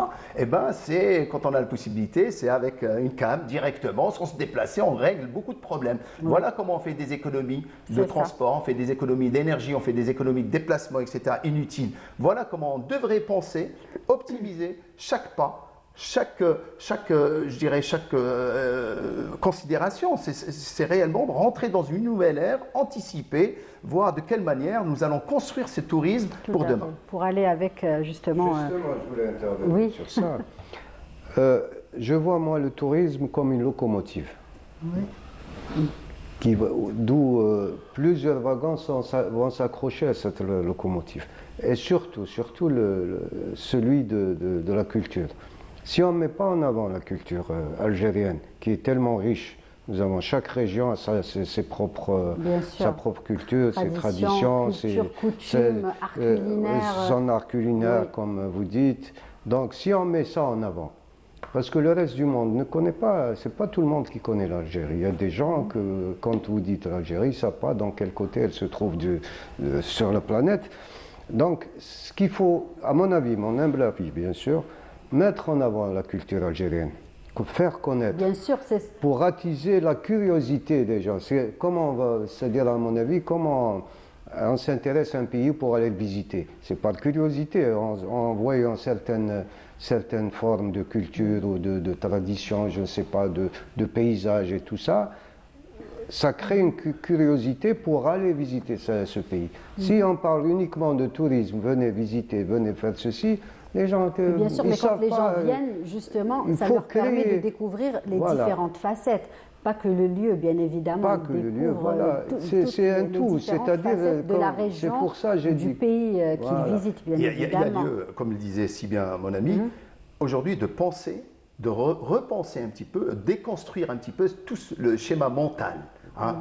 c'est quand on a la possibilité, c'est avec une cam directement, sans se déplacer, on règle beaucoup de problèmes. Voilà comment on fait des économies de transport, on fait des économies d'énergie, on fait des économies de déplacement, etc., inutiles. Voilà comment on devrait penser, optimiser chaque pas. Chaque considération, c'est réellement rentrer dans une nouvelle ère, anticiper, voir de quelle manière nous allons construire ce tourisme pour demain. Pour aller avec justement... je voulais intervenir sur ça. Je vois moi le tourisme comme une locomotive. D'où plusieurs wagons vont s'accrocher à cette locomotive. Et surtout celui de la culture. Si on ne met pas en avant la culture algérienne, qui est tellement riche, nous avons chaque région a sa propre culture, ses traditions, son art culinaire, comme vous dites. Donc si on met ça en avant, parce que le reste du monde ne connaît pas, c'est pas tout le monde qui connaît l'Algérie. Il y a des gens que, quand vous dites l'Algérie, ils ne savent pas dans quel côté elle se trouve sur la planète. Donc ce qu'il faut, à mon avis, mon humble avis bien sûr, mettre en avant la culture algérienne, faire connaître, pour attiser la curiosité des gens. C'est-à-dire, à mon avis, comment on s'intéresse à un pays pour aller le visiter. C'est par curiosité, en voyant certaines formes de culture ou de tradition, je ne sais pas, de paysages et tout ça. Ça crée une curiosité pour aller visiter ce pays. Si on parle uniquement de tourisme, venez visiter, venez faire ceci, les gens, bien sûr, mais quand les gens viennent, justement, ça leur permet de découvrir les différentes facettes. Pas que le lieu, bien évidemment. Pas que le lieu, voilà. C'est un tout, c'est-à-dire de la région, c'est pour ça, du pays qu'ils visitent, bien évidemment. Il y a lieu, comme le disait si bien mon ami, aujourd'hui de penser de repenser un petit peu, déconstruire un petit peu tout le schéma mental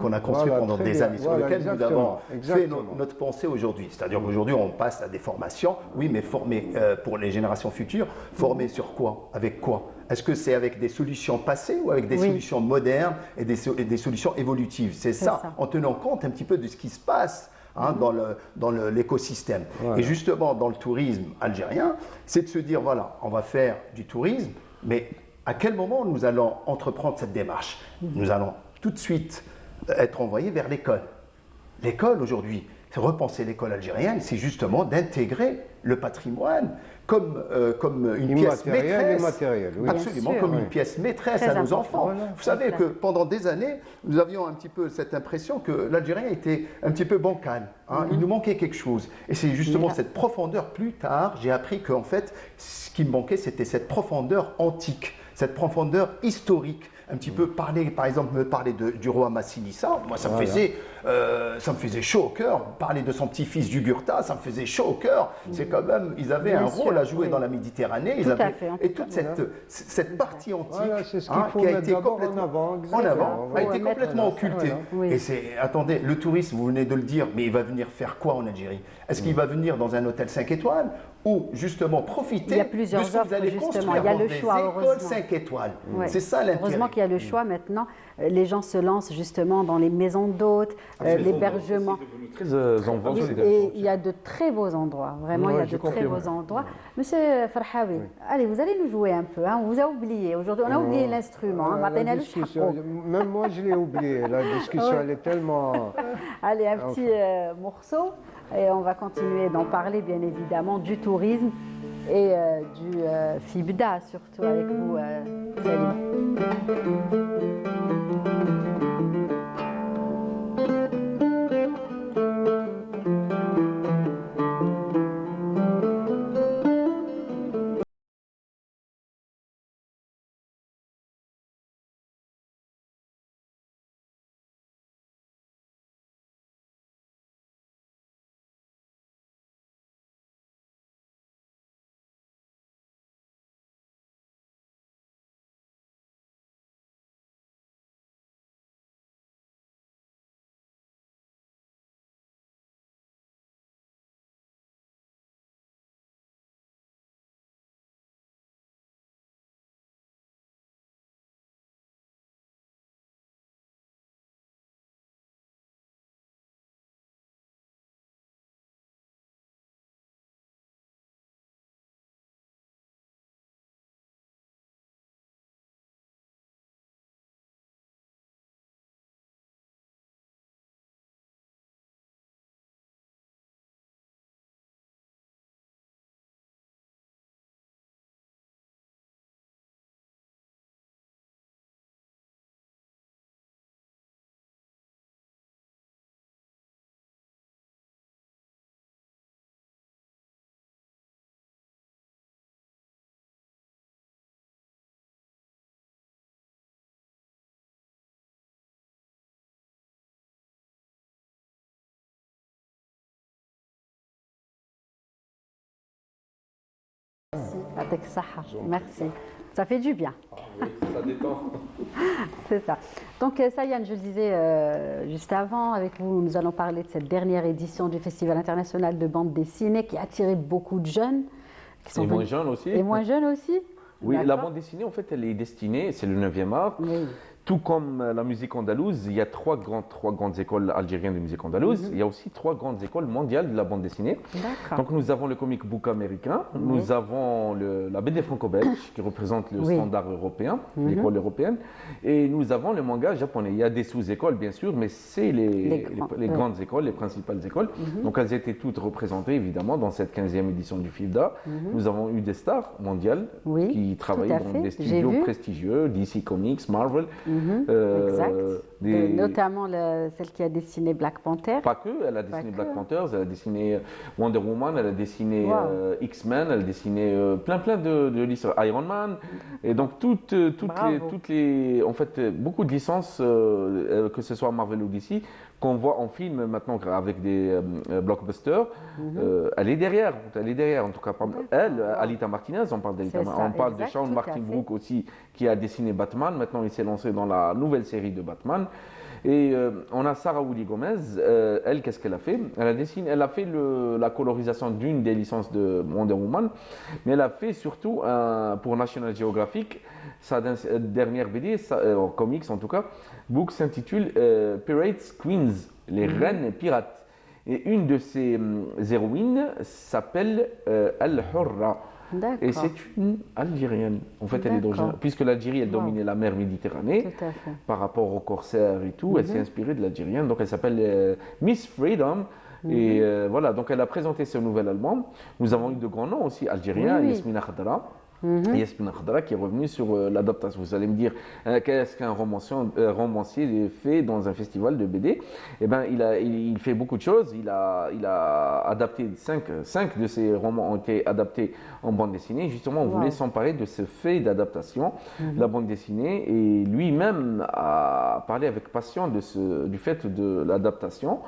qu'on a construit pendant des années, sur lequel nous avons fait notre pensée aujourd'hui. C'est-à-dire qu'aujourd'hui, on passe à des formations, oui, mais formées pour les générations futures, formées sur quoi? Avec quoi? Est-ce que c'est avec des solutions passées ou avec des solutions modernes et des solutions évolutives? C'est ça, en tenant compte un petit peu de ce qui se passe dans l'écosystème. Voilà. Et justement, dans le tourisme algérien, c'est de se dire, voilà, on va faire du tourisme, mais à quel moment nous allons entreprendre cette démarche? Nous allons tout de suite être envoyés vers l'école. L'école, aujourd'hui, repenser l'école algérienne, c'est justement d'intégrer le patrimoine comme une pièce maîtresse. Oui. Absolument, comme une pièce maîtresse à nos enfants. Voilà, vous savez que pendant des années, nous avions un petit peu cette impression que l'Algérien était un petit peu bancal. Il nous manquait quelque chose. Et c'est justement cette profondeur. Plus tard, j'ai appris qu'en fait, ce qui me manquait, c'était cette profondeur antique, cette profondeur historique. Un petit peu parler, par exemple, me parler du roi Massinissa, moi ça me faisait chaud au cœur. Parler de son petit-fils Jugurtha, ça me faisait chaud au cœur. C'est quand même, ils avaient un rôle à jouer dans la Méditerranée. Et toute cette partie antique qui a été complètement a été complètement occultée. Et attendez, le tourisme, vous venez de le dire, mais il va venir faire quoi en Algérie? Est-ce qu'il va venir dans un hôtel 5 étoiles ou justement profiter de ce que vous allez construire dans des écoles 5 étoiles? C'est ça l'intérêt. Heureusement qu'il y a le choix maintenant. Les gens se lancent justement dans les maisons d'hôtes, l'hébergement. Et il y a de très beaux endroits. Vraiment, il y a de très beaux endroits. Monsieur Farhawi, allez, vous allez nous jouer un peu. On vous a oublié. Aujourd'hui, on a oublié l'instrument. Même moi, je l'ai oublié. La discussion, elle est tellement... Allez, un petit morceau. Et on va continuer d'en parler, bien évidemment, du tourisme et du FIBDA, surtout avec vous, Salim. Merci. Ça fait du bien. Oui, ça détend. C'est ça. Donc, Sayan, je le disais juste avant, avec vous, nous allons parler de cette dernière édition du Festival international de bande dessinée qui a attiré beaucoup de jeunes. Et moins jeunes aussi. Et moins jeunes aussi. Oui, la bande dessinée, en fait, elle est destinée, c'est le 9e art. Oui. Tout comme la musique andalouse, il y a trois grandes écoles algériennes de musique andalouse. Il y a aussi 3 grandes écoles mondiales de la bande dessinée. Donc nous avons le comic book américain, nous avons la BD franco-belge qui représente le standard européen, l'école européenne, et nous avons le manga japonais. Il y a des sous-écoles bien sûr, mais c'est les grandes écoles, les principales écoles. Donc elles étaient toutes représentées évidemment dans cette 15e édition du FIBDA. Nous avons eu des stars mondiales qui travaillaient dans des studios prestigieux, DC Comics, Marvel. Exact. Notamment celle qui a dessiné Black Panther. Pas que, elle a dessiné Black Panther, elle a dessiné Wonder Woman, elle a dessiné X-Men, elle a dessiné plein de licences, Iron Man, et donc toutes les, en fait, beaucoup de licences, que ce soit Marvel ou DC, qu'on voit en film maintenant avec des blockbusters, elle est derrière, en tout cas. Elle, Alita Martinez, on parle d'Alita, on parle de Sean Martin Brooke aussi, qui a dessiné Batman. Maintenant, il s'est lancé dans la nouvelle série de Batman. Et on a Sarah Woolley Gomez, elle, qu'est-ce qu'elle a fait? Elle a fait la colorisation d'une des licences de Wonder Woman, mais elle a fait surtout pour National Geographic, sa dernière BD, comics en tout cas, book s'intitule Pirates Queens, les reines pirates. Et une de ses héroïnes s'appelle Al-Hurra. Et c'est une Algérienne. En fait, elle est d'origine. Puisque l'Algérie, elle dominait la mer Méditerranée par rapport aux corsaires et tout, elle s'est inspirée de l'Algérienne. Donc, elle s'appelle Miss Freedom. Et voilà, donc elle a présenté ce nouvel album. Nous avons eu de grands noms aussi algériens, Yasmina Khadra. Yasmina Khadra qui est revenue sur l'adaptation. Vous allez me dire, qu'est-ce qu'un romancier fait dans un festival de BD? Eh bien, il fait beaucoup de choses. Il a adapté 5 de ses romans ont été adaptés en bande dessinée. Justement, on voulait s'emparer de ce fait d'adaptation de la bande dessinée. Et lui-même a parlé avec passion du fait de l'adaptation.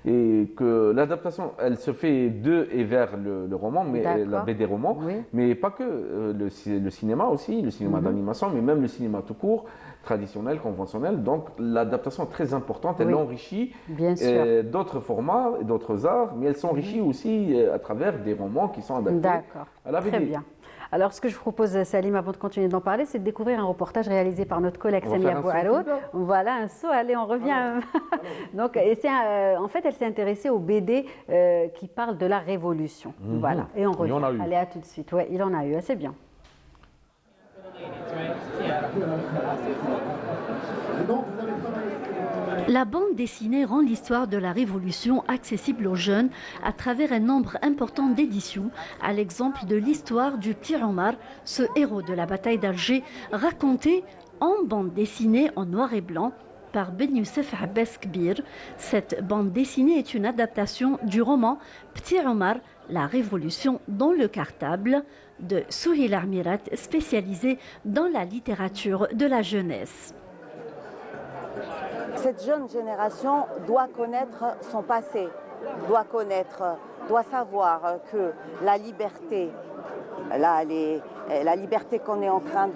Et que l'adaptation, elle se fait de et vers le roman, mais la BD roman, mais pas que le cinéma aussi, le cinéma d'animation, mais même le cinéma tout court, traditionnel, conventionnel. Donc l'adaptation est très importante, elle enrichit d'autres formats, d'autres arts, mais elle s'enrichit aussi à travers des romans qui sont adaptés à la BD. Très bien. Alors, ce que je vous propose, Salim, avant de continuer d'en parler, c'est de découvrir un reportage réalisé par notre collègue Samia Bouharoud. Voilà, un saut, allez, on revient. Donc, en fait, elle s'est intéressée aux BD qui parlent de la Révolution. Voilà, et on revient. Il en a eu. Allez, à tout de suite. Oui, il en a eu, c'est bien. La bande dessinée rend l'histoire de la Révolution accessible aux jeunes à travers un nombre important d'éditions, à l'exemple de l'histoire du Petit Omar, ce héros de la bataille d'Alger, raconté en bande dessinée en noir et blanc par Ben Youssef Abbas Kbir. Cette bande dessinée est une adaptation du roman Petit Omar, la Révolution dans le cartable de Souhil Armirat, spécialisé dans la littérature de la jeunesse. Cette jeune génération doit connaître son passé, doit savoir que la liberté, la liberté qu'on est en train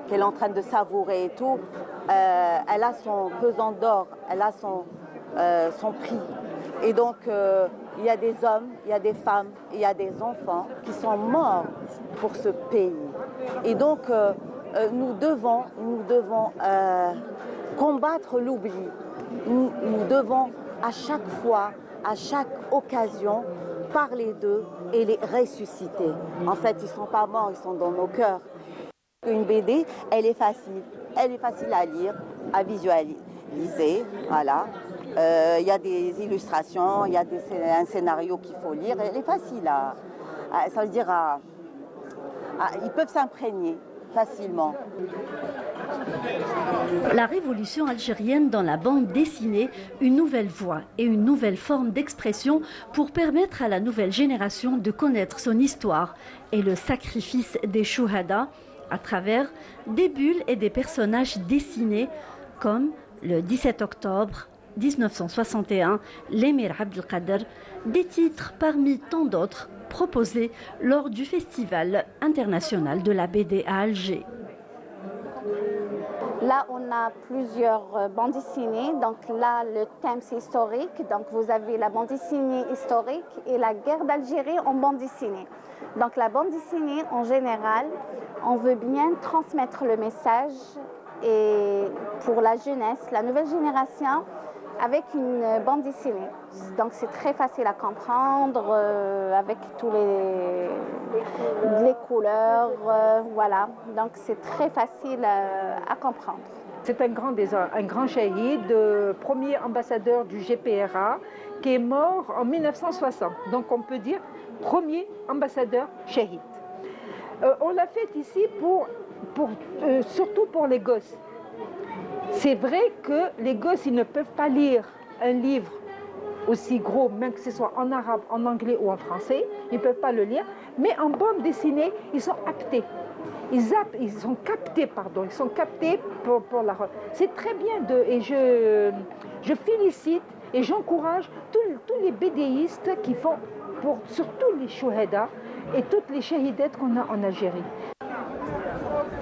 qu'elle est en train de savourer et tout, elle a son pesant d'or, elle a son prix. Et donc, il y a des hommes, il y a des femmes, il y a des enfants qui sont morts pour ce pays. Et donc, nous devons combattre l'oubli. Nous devons à chaque fois, à chaque occasion, parler d'eux et les ressusciter. En fait, ils ne sont pas morts, ils sont dans nos cœurs. Une BD, elle est facile à lire, à visualiser, voilà. Il y a des illustrations, il y a un scénario qu'il faut lire, elle est facile ça veut dire ils peuvent s'imprégner facilement. La révolution algérienne dans la bande dessinée, une nouvelle voie et une nouvelle forme d'expression pour permettre à la nouvelle génération de connaître son histoire et le sacrifice des chouhada à travers des bulles et des personnages dessinés comme le 17 octobre 1961, l'émir Abdelkader, des titres parmi tant d'autres proposés lors du Festival international de la BD à Alger. Là, on a plusieurs bandes dessinées. Donc là, le thème, c'est historique. Donc vous avez la bande dessinée historique et la guerre d'Algérie en bande dessinée. Donc la bande dessinée, en général, on veut bien transmettre le message et pour la jeunesse, la nouvelle génération, avec une bande dessinée. Donc c'est très facile à comprendre, avec tous les couleurs, voilà. Donc c'est très facile à comprendre. C'est un grand shahid, premier ambassadeur du GPRA, qui est mort en 1960. Donc on peut dire premier ambassadeur shahid. On l'a fait ici surtout pour les gosses. C'est vrai que les gosses, ils ne peuvent pas lire un livre aussi gros, même que ce soit en arabe, en anglais ou en français. Ils ne peuvent pas le lire. Mais en bande dessinée, ils sont aptés. Ils sont captés pour la... C'est très bien et je félicite Et j'encourage tous les bédéistes qui font, surtout les chouhada et toutes les shahidettes qu'on a en Algérie.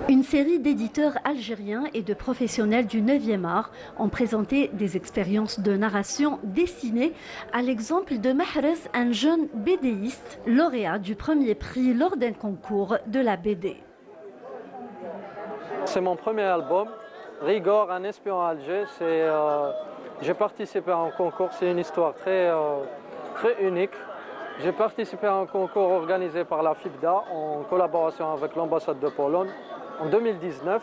Une série d'éditeurs algériens et de professionnels du 9e art ont présenté des expériences de narration dessinées à l'exemple de Mahrez, un jeune bédéiste lauréat du premier prix lors d'un concours de la BD. C'est mon premier album, Rigor, un espion à Alger. J'ai participé à un concours, c'est une histoire très unique. J'ai participé à un concours organisé par la FIBDA en collaboration avec l'ambassade de Pologne en 2019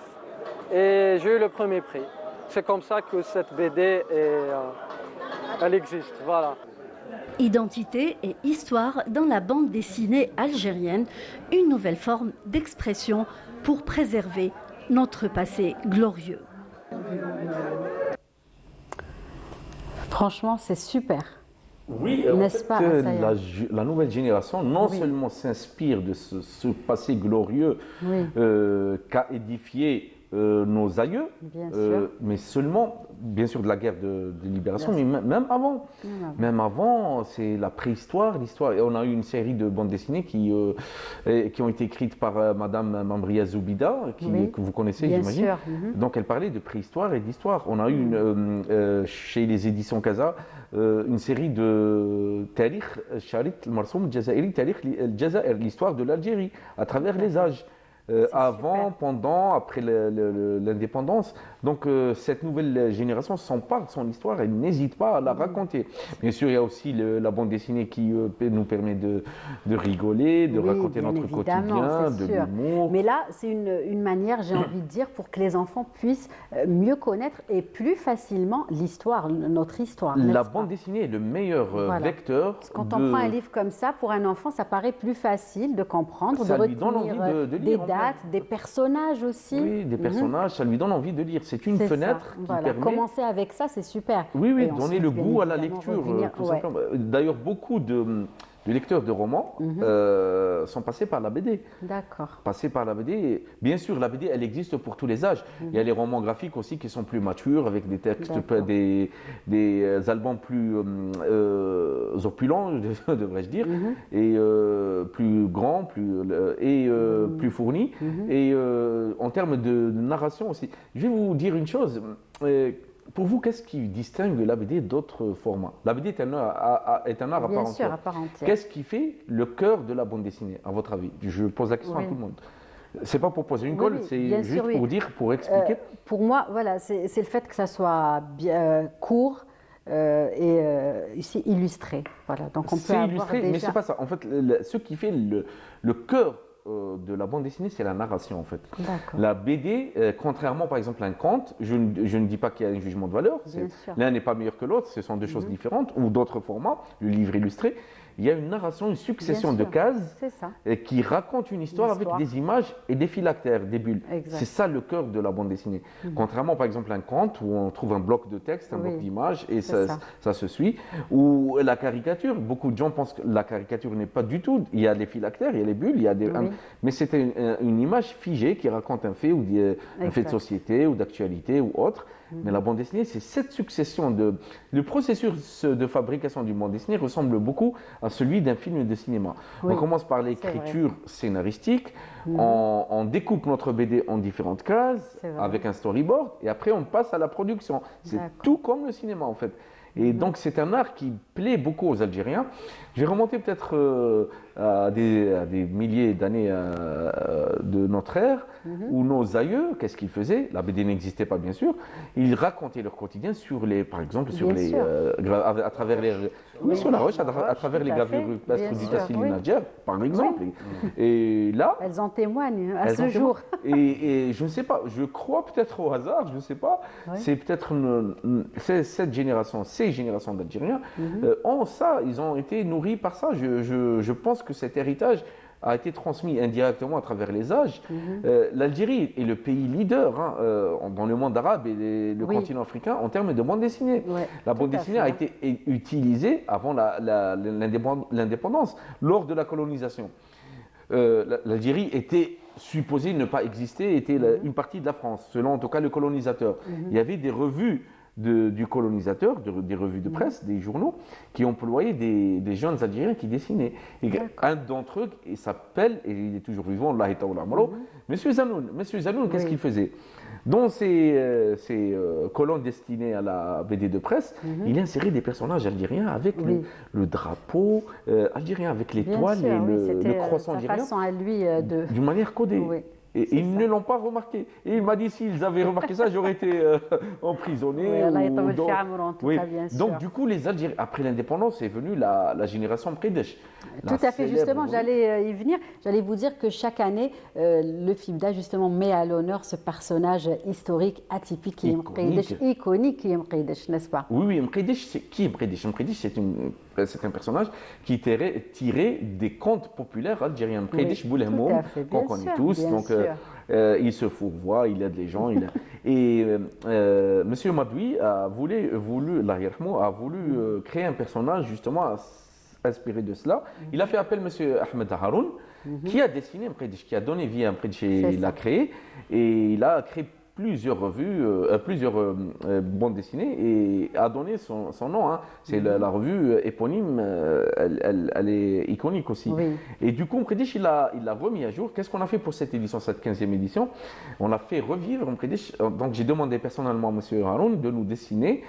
et j'ai eu le premier prix. C'est comme ça que cette BD elle existe, voilà. Identité et histoire dans la bande dessinée algérienne, une nouvelle forme d'expression pour préserver notre passé glorieux. Franchement, c'est super. Oui, n'est-ce pas, la nouvelle génération non seulement s'inspire de ce passé glorieux qu'a édifié nos aïeux, mais seulement, bien sûr, de la guerre de libération, mais même avant. Même avant, c'est la préhistoire, l'histoire. Et on a eu une série de bandes dessinées qui ont été écrites par Madame Mamria Zoubida, que vous connaissez, j'imagine. Donc, elle parlait de préhistoire et d'histoire. On a eu chez les éditions Casa une série de Tarikh Sharit al-Marsoum Jazairi, Tarikh al-Jazair, l'histoire de l'Algérie, à travers les âges. Avant, pendant, après l'indépendance. Donc cette nouvelle génération s'empare de son histoire et n'hésite pas à la raconter. Bien sûr, il y a aussi la bande dessinée qui nous permet de rigoler, de raconter notre quotidien, de l'humour. Mais là, c'est une manière, j'ai envie de dire, pour que les enfants puissent mieux connaître et plus facilement l'histoire, notre histoire. La bande dessinée est le meilleur vecteur. Parce que quand on prend un livre comme ça, pour un enfant, ça paraît plus facile de comprendre, ça de lui donne envie de lire. Des personnages aussi. Oui, des personnages, ça lui donne envie de lire. C'est une fenêtre qui permet... Commencer avec ça, c'est super. Oui, donner le goût à la lecture, tout simplement. D'ailleurs, beaucoup de lecteurs de romans sont passés par la BD. D'accord. Passés par la BD. Bien sûr, la BD, elle existe pour tous les âges. Il y a les romans graphiques aussi qui sont plus matures, avec des textes, des albums plus opulents, devrais-je dire, et plus grands, plus fournis. Et en termes de narration aussi. Je vais vous dire une chose. Pour vous, qu'est-ce qui distingue la BD d'autres formats? La BD est un art à part Bien sûr, entière. à part entière. Qu'est-ce qui fait le cœur de la bande dessinée, à votre avis? Je pose la question à tout le monde. C'est pas pour poser une colle, c'est juste pour dire, pour expliquer. Pour moi, voilà, c'est le fait que ça soit bien court et ici illustré. Voilà, donc on peut avoir illustré, déjà... mais c'est pas ça. En fait, ce qui fait le cœur de la bande dessinée, c'est la narration en fait. La BD, contrairement par exemple à un conte, je ne dis pas qu'il y a un jugement de valeur, l'un n'est pas meilleur que l'autre, ce sont deux choses différentes, ou d'autres formats, le livre illustré, il y a une narration, une succession de cases qui raconte une histoire avec des images et des phylactères, des bulles. C'est ça le cœur de la bande dessinée. Contrairement par exemple à un conte où on trouve un bloc de texte, un bloc d'images et ça se suit. Ou la caricature, beaucoup de gens pensent que la caricature n'est pas du tout. Il y a les phylactères, il y a les bulles, il y a mais c'est une image figée qui raconte un fait ou un fait de société ou d'actualité ou autre. Mais la bande dessinée, c'est cette succession le processus de fabrication d'une bande dessinée ressemble beaucoup à celui d'un film de cinéma. On commence par l'écriture scénaristique, on découpe notre BD en différentes cases avec un storyboard et après on passe à la production. C'est tout comme le cinéma en fait. Et donc c'est un art qui plaît beaucoup aux Algériens. Je vais remonter peut-être à des milliers d'années de notre ère, où nos aïeux, qu'est-ce qu'ils faisaient? La BD n'existait pas bien sûr. Ils racontaient leur quotidien par exemple sur à travers sur la roche, à travers les gravures rupestres du Tassili Nadjer, par exemple. Et là, elles en témoignent à ce jour. Et je ne sais pas, je crois peut-être au hasard, je ne sais pas. C'est peut-être ces générations d'Algériens ont ça, ils ont été nourris par ça. Je pense que cet héritage a été transmis indirectement à travers les âges. L'Algérie est le pays leader dans le monde arabe et le continent africain en termes de bande dessinée. La bande dessinée a été utilisée avant l'indépendance, lors de la colonisation. L'Algérie était supposée ne pas exister, était une partie de la France, selon en tout cas le colonisateur. Il y avait des revues du colonisateur, des revues de presse, des journaux, qui employaient des jeunes Algériens qui dessinaient. Et un d'entre eux, il s'appelle, et il est toujours vivant, Allah ta'ala amro, Monsieur Zanoun. Monsieur Zanoun, qu'est-ce qu'il faisait? Dans ces colonnes destinées à la BD de presse, il insérait des personnages algériens avec le drapeau algérien, avec l'étoile et le croissant algérien, façon à lui d'une manière codée. Et ils ne l'ont pas remarqué. Et il m'a dit, s'ils avaient remarqué ça, j'aurais été emprisonné. Donc, du coup, les Algériens, après l'indépendance, est venue la génération Mqidech. Tout à fait, justement, j'allais y venir. J'allais vous dire que chaque année, le FIBDA, justement, met à l'honneur ce personnage historique, atypique, qui est Mqidech, iconique, qui est Mqidech, n'est-ce pas? Oui, Mqidech, qui est Mqidech? Mqidech, c'est un personnage qui est tiré des contes populaires algériens. Mqidech Boulehmoum, qu'on connaît tous. Donc, il se fourvoie, il aide les gens. Et M. Madoui a voulu créer un personnage justement inspiré de cela. Il a fait appel à M. Ahmed Haroun, qui a dessiné Mqidech, qui a donné vie à Mqidech, il l'a créé. Et il a créé plusieurs revues, plusieurs bandes dessinées et a donné son nom. C'est la revue éponyme, elle est iconique aussi. Et du coup, Mqidech, il l'a remis à jour. Qu'est-ce qu'on a fait pour cette édition, cette 15e édition? On a fait revivre Mqidech. Donc, j'ai demandé personnellement à M. Haroun de nous dessiner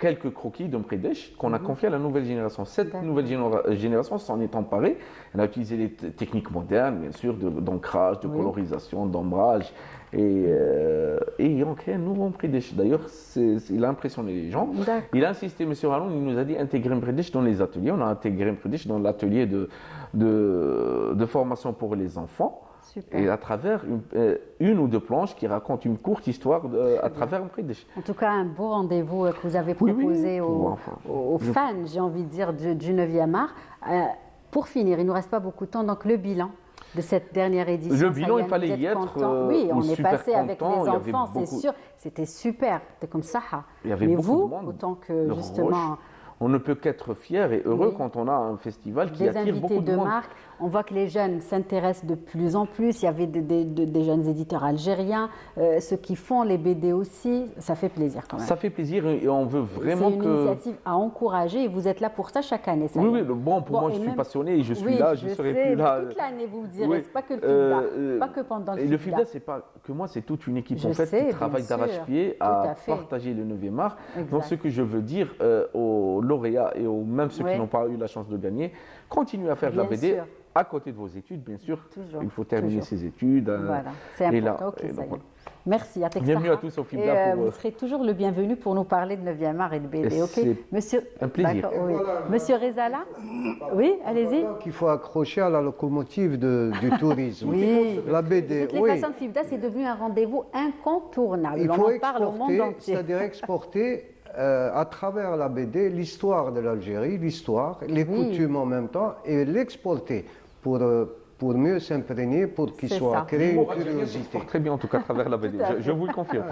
quelques croquis de Mqidech qu'on a confiés à la nouvelle génération. Cette nouvelle génération s'en est emparée. Elle a utilisé les techniques modernes, bien sûr, d'ancrage, de colorisation, d'ombrage. Et ils ont créé un nouveau Mqidech. D'ailleurs, il a impressionné les gens. Il a insisté, M. Haroun, il nous a dit intégrer Mqidech dans les ateliers. On a intégré Mqidech dans l'atelier de formation pour les enfants. Super. Et à travers une ou deux planches qui racontent une courte histoire à travers Mqidech. En tout cas, un beau rendez-vous que vous avez proposé aux fans, j'ai envie de dire, du 9e art. Pour finir, il ne nous reste pas beaucoup de temps, donc le bilan de cette dernière édition. Le bilan, il fallait y être. Oui, on est passé avec les enfants, c'est sûr. C'était super, c'était comme ça. Il y avait mais beaucoup vous, de monde. autant que justement... On ne peut qu'être fier et heureux quand on a un festival qui attire beaucoup de monde. Des invités de marque. On voit que les jeunes s'intéressent de plus en plus. Il y avait des jeunes éditeurs algériens, ceux qui font les BD aussi. Ça fait plaisir quand même. Ça fait plaisir et on veut vraiment que... C'est une initiative à encourager et vous êtes là pour ça chaque année. Ça oui, bon, pour moi, je suis passionné et je suis là, je ne serai plus là. Toute l'année, vous me direz, c'est pas que le FIBDA, pas que pendant le FIBDA. Et le FIBDA, c'est pas que moi, c'est toute une équipe en fait qui travaille d'arrache-pied à partager le 9e art. Donc, ce que je veux dire aux lauréats et même ceux qui n'ont pas eu la chance de gagner, continuez à faire de la BD à côté de vos études, bien sûr. Il faut terminer ses études. Voilà, c'est important. Merci. Bienvenue à tous au FIBDA. Vous serez toujours le bienvenu pour nous parler de 9e art et de BD. C'est un plaisir. Monsieur Rezala, oui, allez-y. Il faut accrocher à la locomotive du tourisme. La BD. De toutes les façons, le FIBDA, c'est devenu un rendez-vous incontournable. Il On faut en parle au monde entier. C'est-à-dire exporter à travers la BD l'histoire de l'Algérie, les coutumes en même temps, et l'exporter pour mieux s'imprégner, pour qu'il soit créé une curiosité. Très bien, en tout cas, à travers la BD. Je vous le confirme.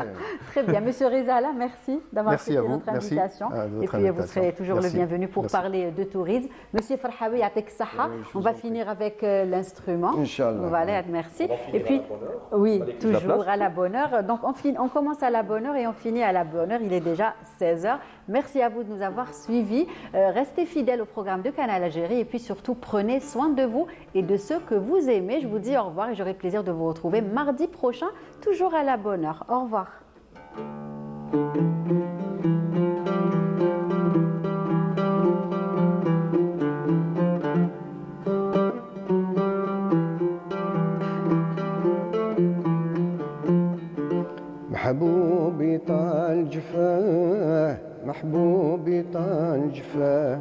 Très bien. Monsieur Rezala, merci d'avoir accepté notre invitation. Et puis, vous serez toujours le bienvenu pour parler de tourisme. Monsieur Farhawi, Yatek Saha, on va finir avec l'instrument. Inch'Allah. Voilà, merci. Et puis, oui, toujours à la bonne heure. Donc, on commence à la bonne heure et on finit à la bonne heure. Il est déjà 16h. Merci à vous de nous avoir suivis. Restez fidèles au programme de Canal Algérie et puis surtout, prenez soin de vous et de ceux que vous aimez. Je vous dis au revoir et j'aurai plaisir de vous retrouver mardi prochain, toujours à la bonne heure. Au revoir. محبوبي طال جفاه محبوبي طال جفاه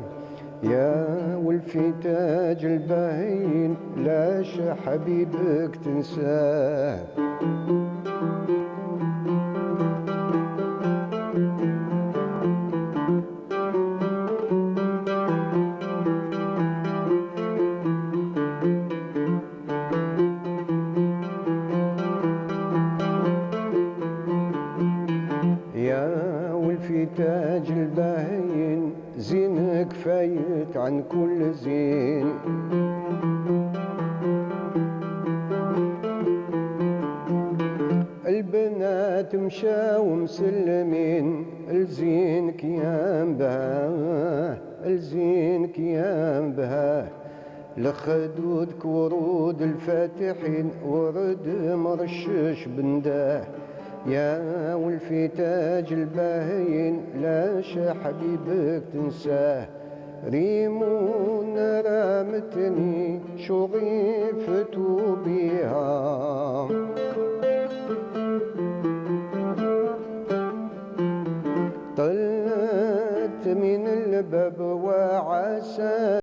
يا والفتاج الباين لاش حبيبك تنساه تاج الباين زينك فايت عن كل زين البنات مشاو مسلمين الزينك يا مباه الزينك يا مباه لخدودك ورود الفاتحين ورد مرشش بنداه يا والفي تاج الباهين لاش حبيبك تنساه ريمون رامتني شغيفت بها طلعت من الباب وعسى